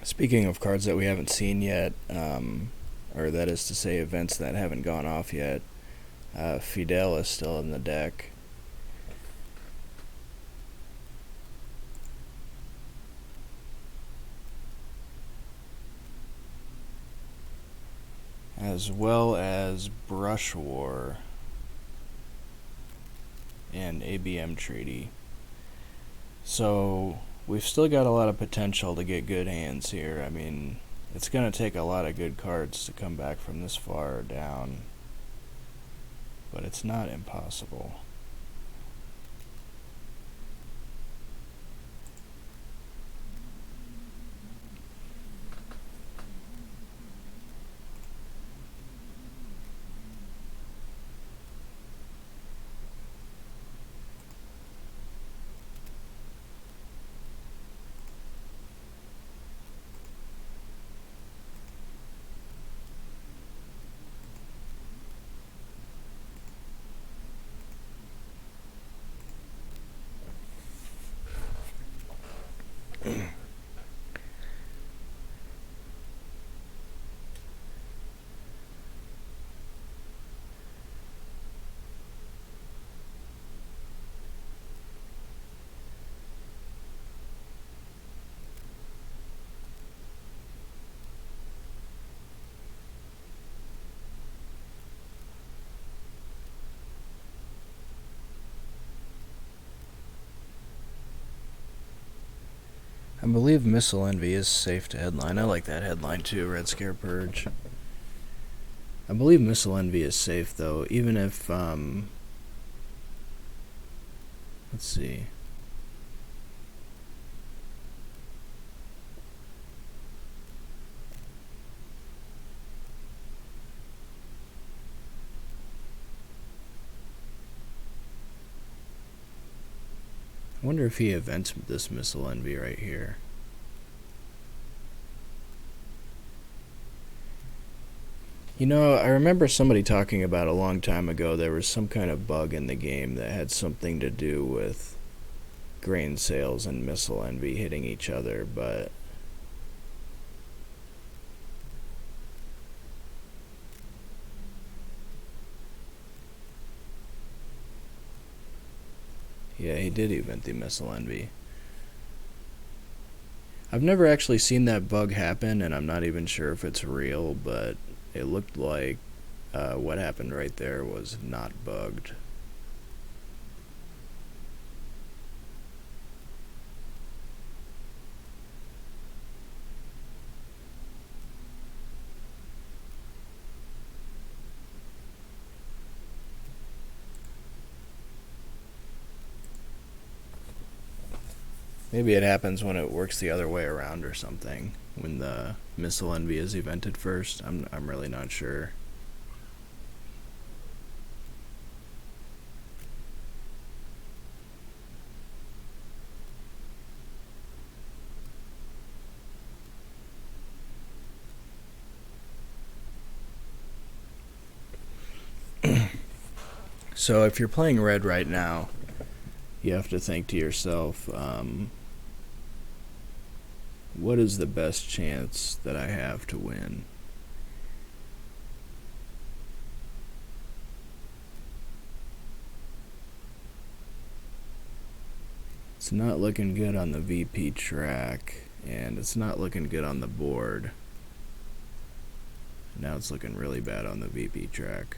A: Speaking of cards that we haven't seen yet, or that is to say events that haven't gone off yet, Fidel is still in the deck. As well as Brush War and ABM Treaty. So we've still got a lot of potential to get good hands here. I mean, it's going to take a lot of good cards to come back from this far down, but it's not impossible. I believe Missile Envy is safe to headline. I like that headline too, Red Scare Purge. I believe Missile Envy is safe though, even if, let's see. I wonder if he events this Missile Envy right here. You know, I remember somebody talking about a long time ago there was some kind of bug in the game that had something to do with grain sales and Missile Envy hitting each other, but yeah, he did event the Missile Envy. I've never actually seen that bug happen, and I'm not even sure if it's real, but it looked like what happened right there was not bugged. Maybe it happens when it works the other way around or something. When the Missile Envy is evented first. I'm really not sure. So if you're playing red right now, you have to think to yourself, what is the best chance that I have to win? It's not looking good on the VP track, and it's not looking good on the board. Now it's looking really bad on the VP track.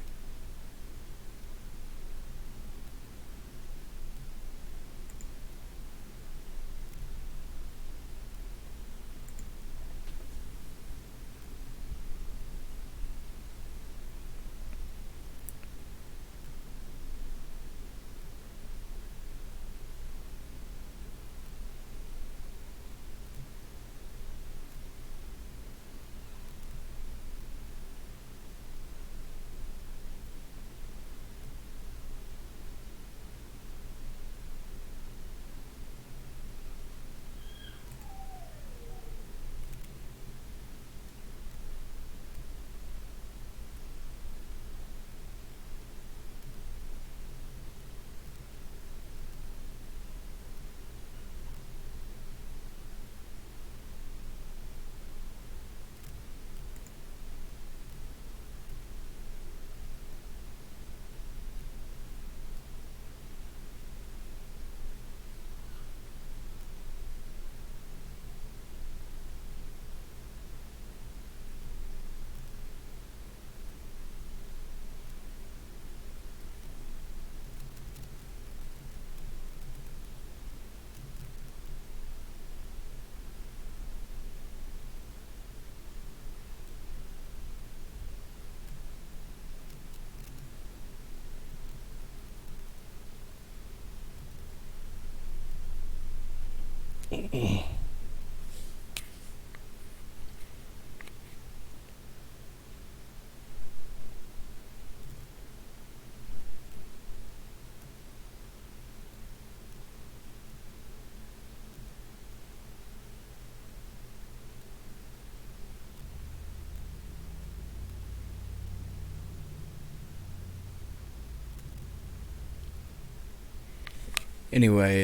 A: Anyway,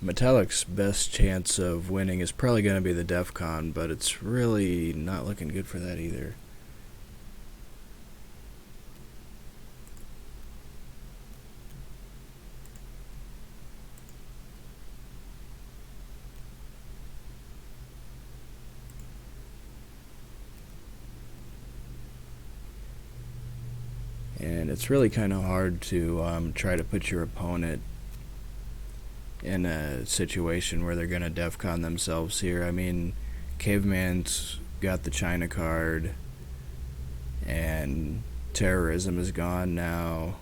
A: Metallic's best chance of winning is probably going to be the DEF CON, but it's really not looking good for that either. And it's really kind of hard to try to put your opponent in a situation where they're going to DEFCON themselves here. I mean, Cavamand's got the China card, and terrorism is gone now.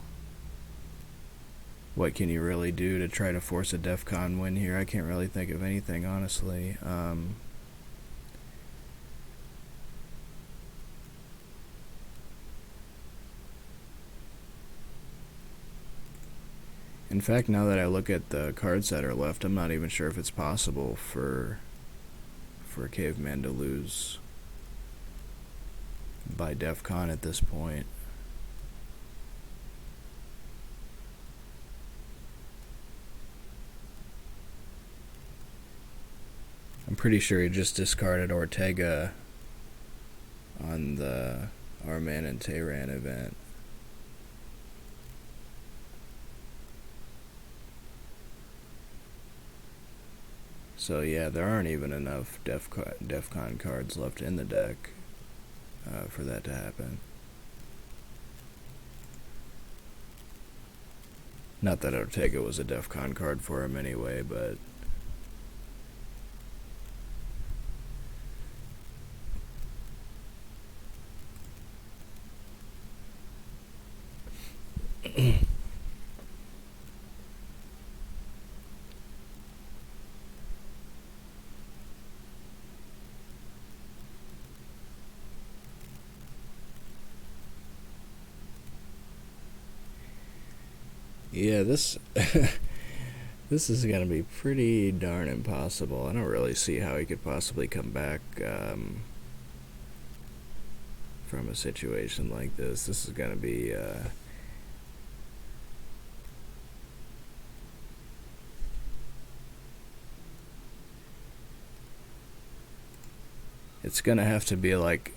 A: What can you really do to try to force a DEFCON win here? I can't really think of anything, honestly. In fact, now that I look at the cards that are left, I'm not even sure if it's possible for Cavemand to lose by DEFCON at this point. I'm pretty sure he just discarded Ortega on the Arman and Tehran event. So yeah, there aren't even enough DEFCON cards left in the deck for that to happen. Not that Ortega was a DEFCON card for him anyway, but yeah, this this is gonna be pretty darn impossible. I don't really see how he could possibly come back from a situation like this. This is gonna be it's gonna have to be like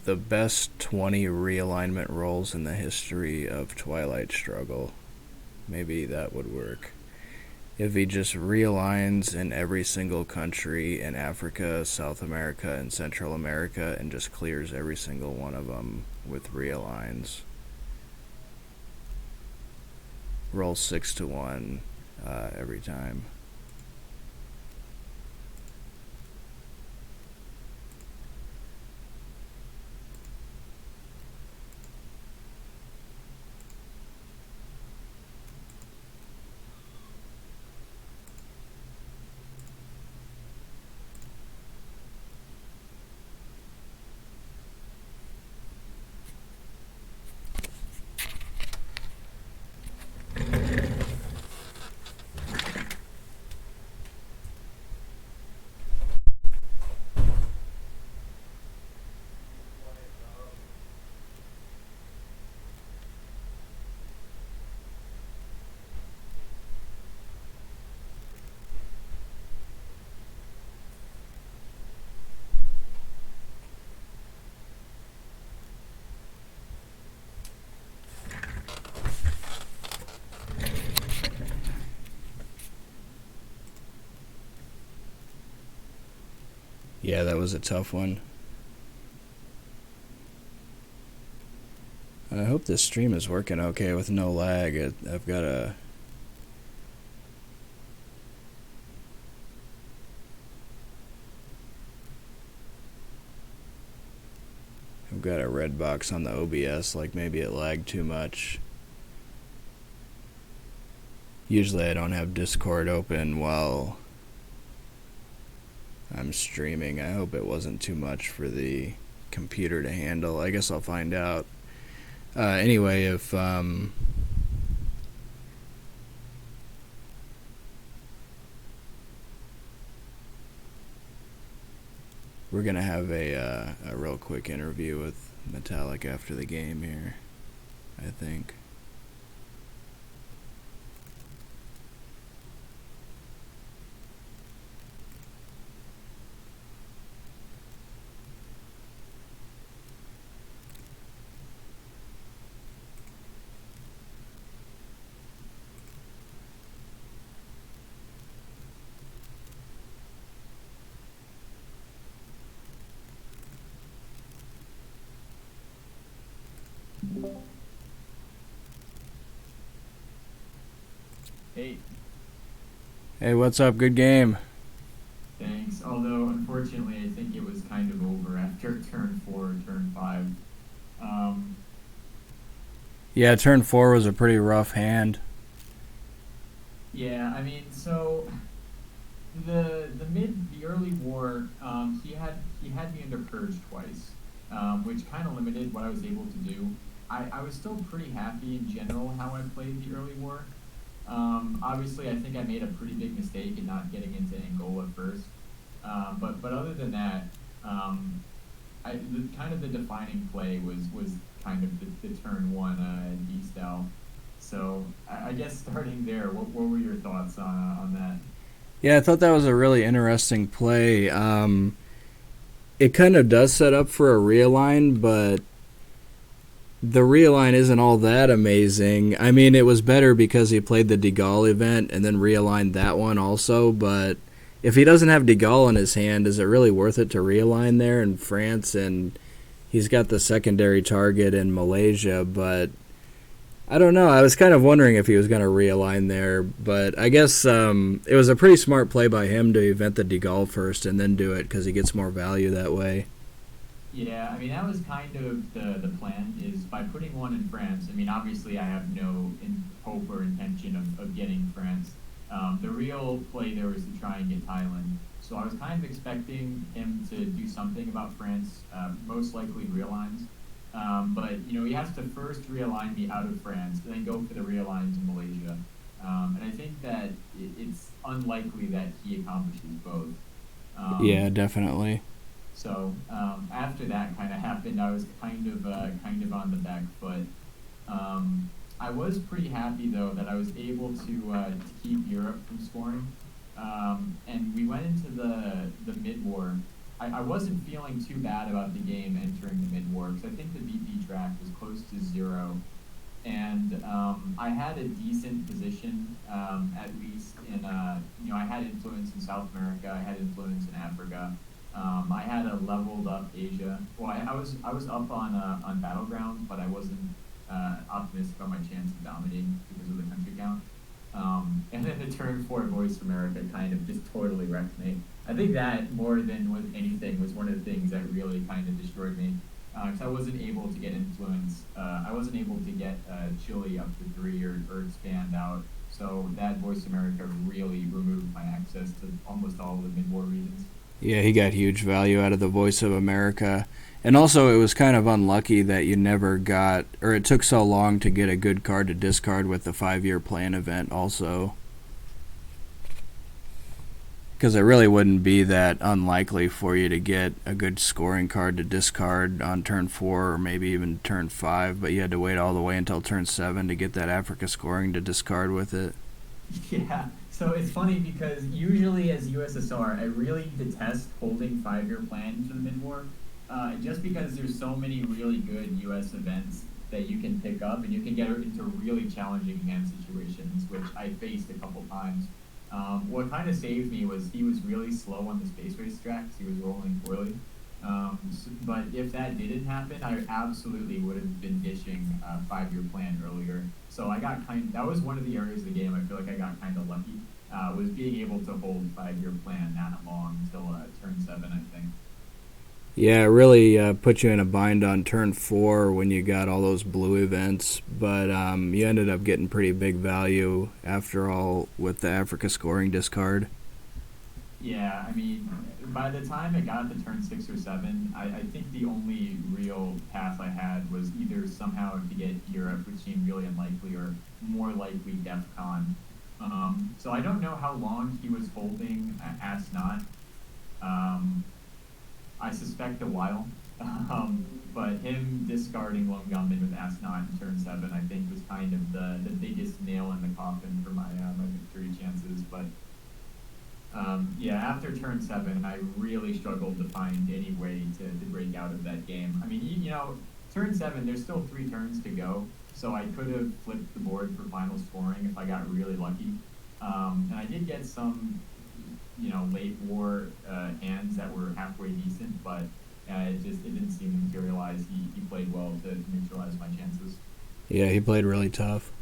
A: the best 20 realignment rolls in the history of Twilight Struggle. Maybe that would work. If he just realigns in every single country in Africa, South America, and Central America and just clears every single one of them with realigns. Roll 6 to 1 every time. Yeah, that was a tough one. I hope this stream is working okay with no lag. I've got a red box on the OBS, like maybe it lagged too much. Usually I don't have Discord open while I'm streaming. I hope it wasn't too much for the computer to handle. I guess I'll find out. Anyway, if we're gonna have a real quick interview with Metallic after the game here, I think.
B: Hey.
A: Hey, what's up? Good game.
B: Thanks. Although, unfortunately, I think it was kind of over after turn four, turn five. Um,
A: Yeah, turn 4 was a pretty rough hand.
B: yeah, I mean, so the early war, he had me under purge twice, which kind of limited what I was able to do. I was still pretty happy in general how I played the early war. Obviously, I think I made a pretty big mistake in not getting into Angola first. But other than that, um, kind of the defining play was kind of the turn one D style. So I guess starting there, what were your thoughts on that?
A: Yeah, I thought that was a really interesting play. It kind of does set up for a realign, but the realign isn't all that amazing. I mean, it was better because he played the De Gaulle event and then realigned that one also, but if he doesn't have De Gaulle in his hand, is it really worth it to realign there in France? And he's got the secondary target in Malaysia, but I don't know. I was kind of wondering if he was going to realign there, but I guess it was a pretty smart play by him to event the De Gaulle first and then do it because he gets more value that way.
B: Yeah, I mean that was kind of the plan is by putting one in France. I mean, obviously, I have no hope or intention of getting France. The real play there was to try and get Thailand. So I was kind of expecting him to do something about France, most likely realigns. But he has to first realign me out of France, and then go for the realigns in Malaysia. And I think that it's unlikely that he accomplishes both.
A: Yeah,
B: Um,
A: definitely.
B: After that kind of happened, I was kind of on the back foot. I was pretty happy though that I was able to keep Europe from scoring, and we went into the mid war. I wasn't feeling too bad about the game entering the mid war because I think the BP track was close to zero, and I had a decent position, at least in I had influence in South America, I had influence in Africa. I had a leveled up Asia. Well, I was up on battleground, but I wasn't optimistic about my chance of dominating because of the country count. And then the turn four Voice America kind of just totally wrecked me. I think that more than with anything was one of the things that really kind of destroyed me. Because I wasn't able to get influence. I wasn't able to get Chile up to three or expand out. So that Voice America really removed my access to almost all of the mid-war regions.
A: Yeah, he got huge value out of the Voice of America. And also, it was kind of unlucky that you never got, or it took so long to get a good card to discard with the 5 year plan event, also. Because it really wouldn't be that unlikely for you to get a good scoring card to discard on turn 4 or maybe even turn 5, but you had to wait all the way until turn 7 to get that Africa scoring to discard with it.
B: Yeah. So it's funny because usually as USSR, I really detest holding 5 year plan into the mid war, just because there's so many really good US events that you can pick up and you can get into really challenging hand situations, which I faced a couple times. What kind of saved me was he was really slow on the space race tracks. He was rolling poorly. But if that didn't happen, I absolutely would have been dishing 5 year plan earlier. So I got that was one of the areas of the game I feel like I got kind of lucky, was being able to hold 5 year plan that long until turn seven, I think.
A: Yeah, it really put you in a bind on turn 4 when you got all those blue events, but you ended up getting pretty big value after all with the Africa scoring discard.
B: Yeah, I mean, by the time it got to turn 6 or 7, I think the only real path I had was either somehow to get Europe, which seemed really unlikely, or more likely DEF CON. So I don't know how long he was holding Ask Not. Um, I suspect a while. But him discarding Lone Gunman with Ask Not in turn 7, I think, was kind of the biggest nail in the coffin for my victory chances. But yeah, after turn seven, I really struggled to find any way to break out of that game. I mean, turn seven, there's still 3 turns to go, so I could have flipped the board for final scoring if I got really lucky. And I did get some, late war hands that were halfway decent, but it didn't seem to materialize. He played well to neutralize my chances.
A: Yeah, he played really tough.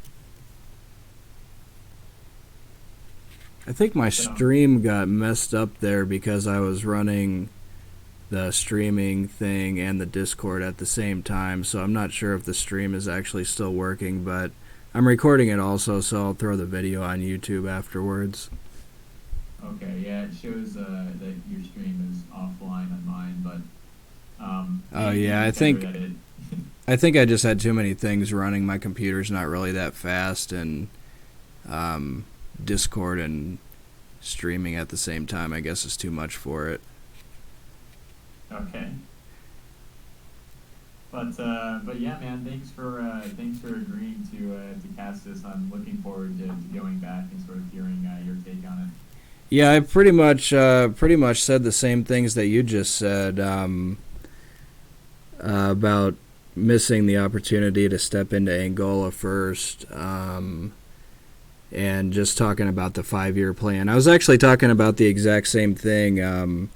A: I think my
B: So,
A: stream got messed up there because I was running the streaming thing and the Discord at the same time, so I'm not sure if the stream is actually still working, but I'm recording it also, so I'll throw the video on YouTube afterwards.
B: okay, yeah, it shows that your stream is offline on mine, but
A: Oh
B: maybe
A: yeah,
B: it's better that it.
A: I think I just had too many things running. My computer's not really that fast, and Discord and streaming at the same time, I guess, is too much for it.
B: Okay. But yeah, man, thanks for agreeing to cast this. I'm looking forward to going back and sort of hearing your take on it.
A: Yeah, I pretty much said the same things that you just said about missing the opportunity to step into Angola first, and just talking about the 5-year plan. I was actually talking about the exact same thing.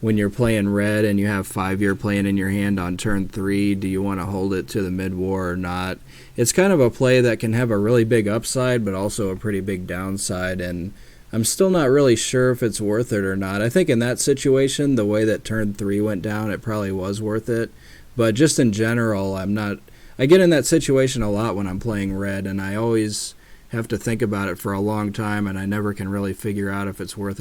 A: When you're playing red and you have 5-year plan in your hand on turn 3, do you want to hold it to the mid-war or not? It's kind of a play that can have a really big upside, but also a pretty big downside, and I'm still not really sure if it's worth it or not. I think in that situation, the way that turn 3 went down, it probably was worth it. But just in general, I'm not. I get in that situation a lot when I'm playing red, and I always have to think about it for a long time, and I never can really figure out if it's worth it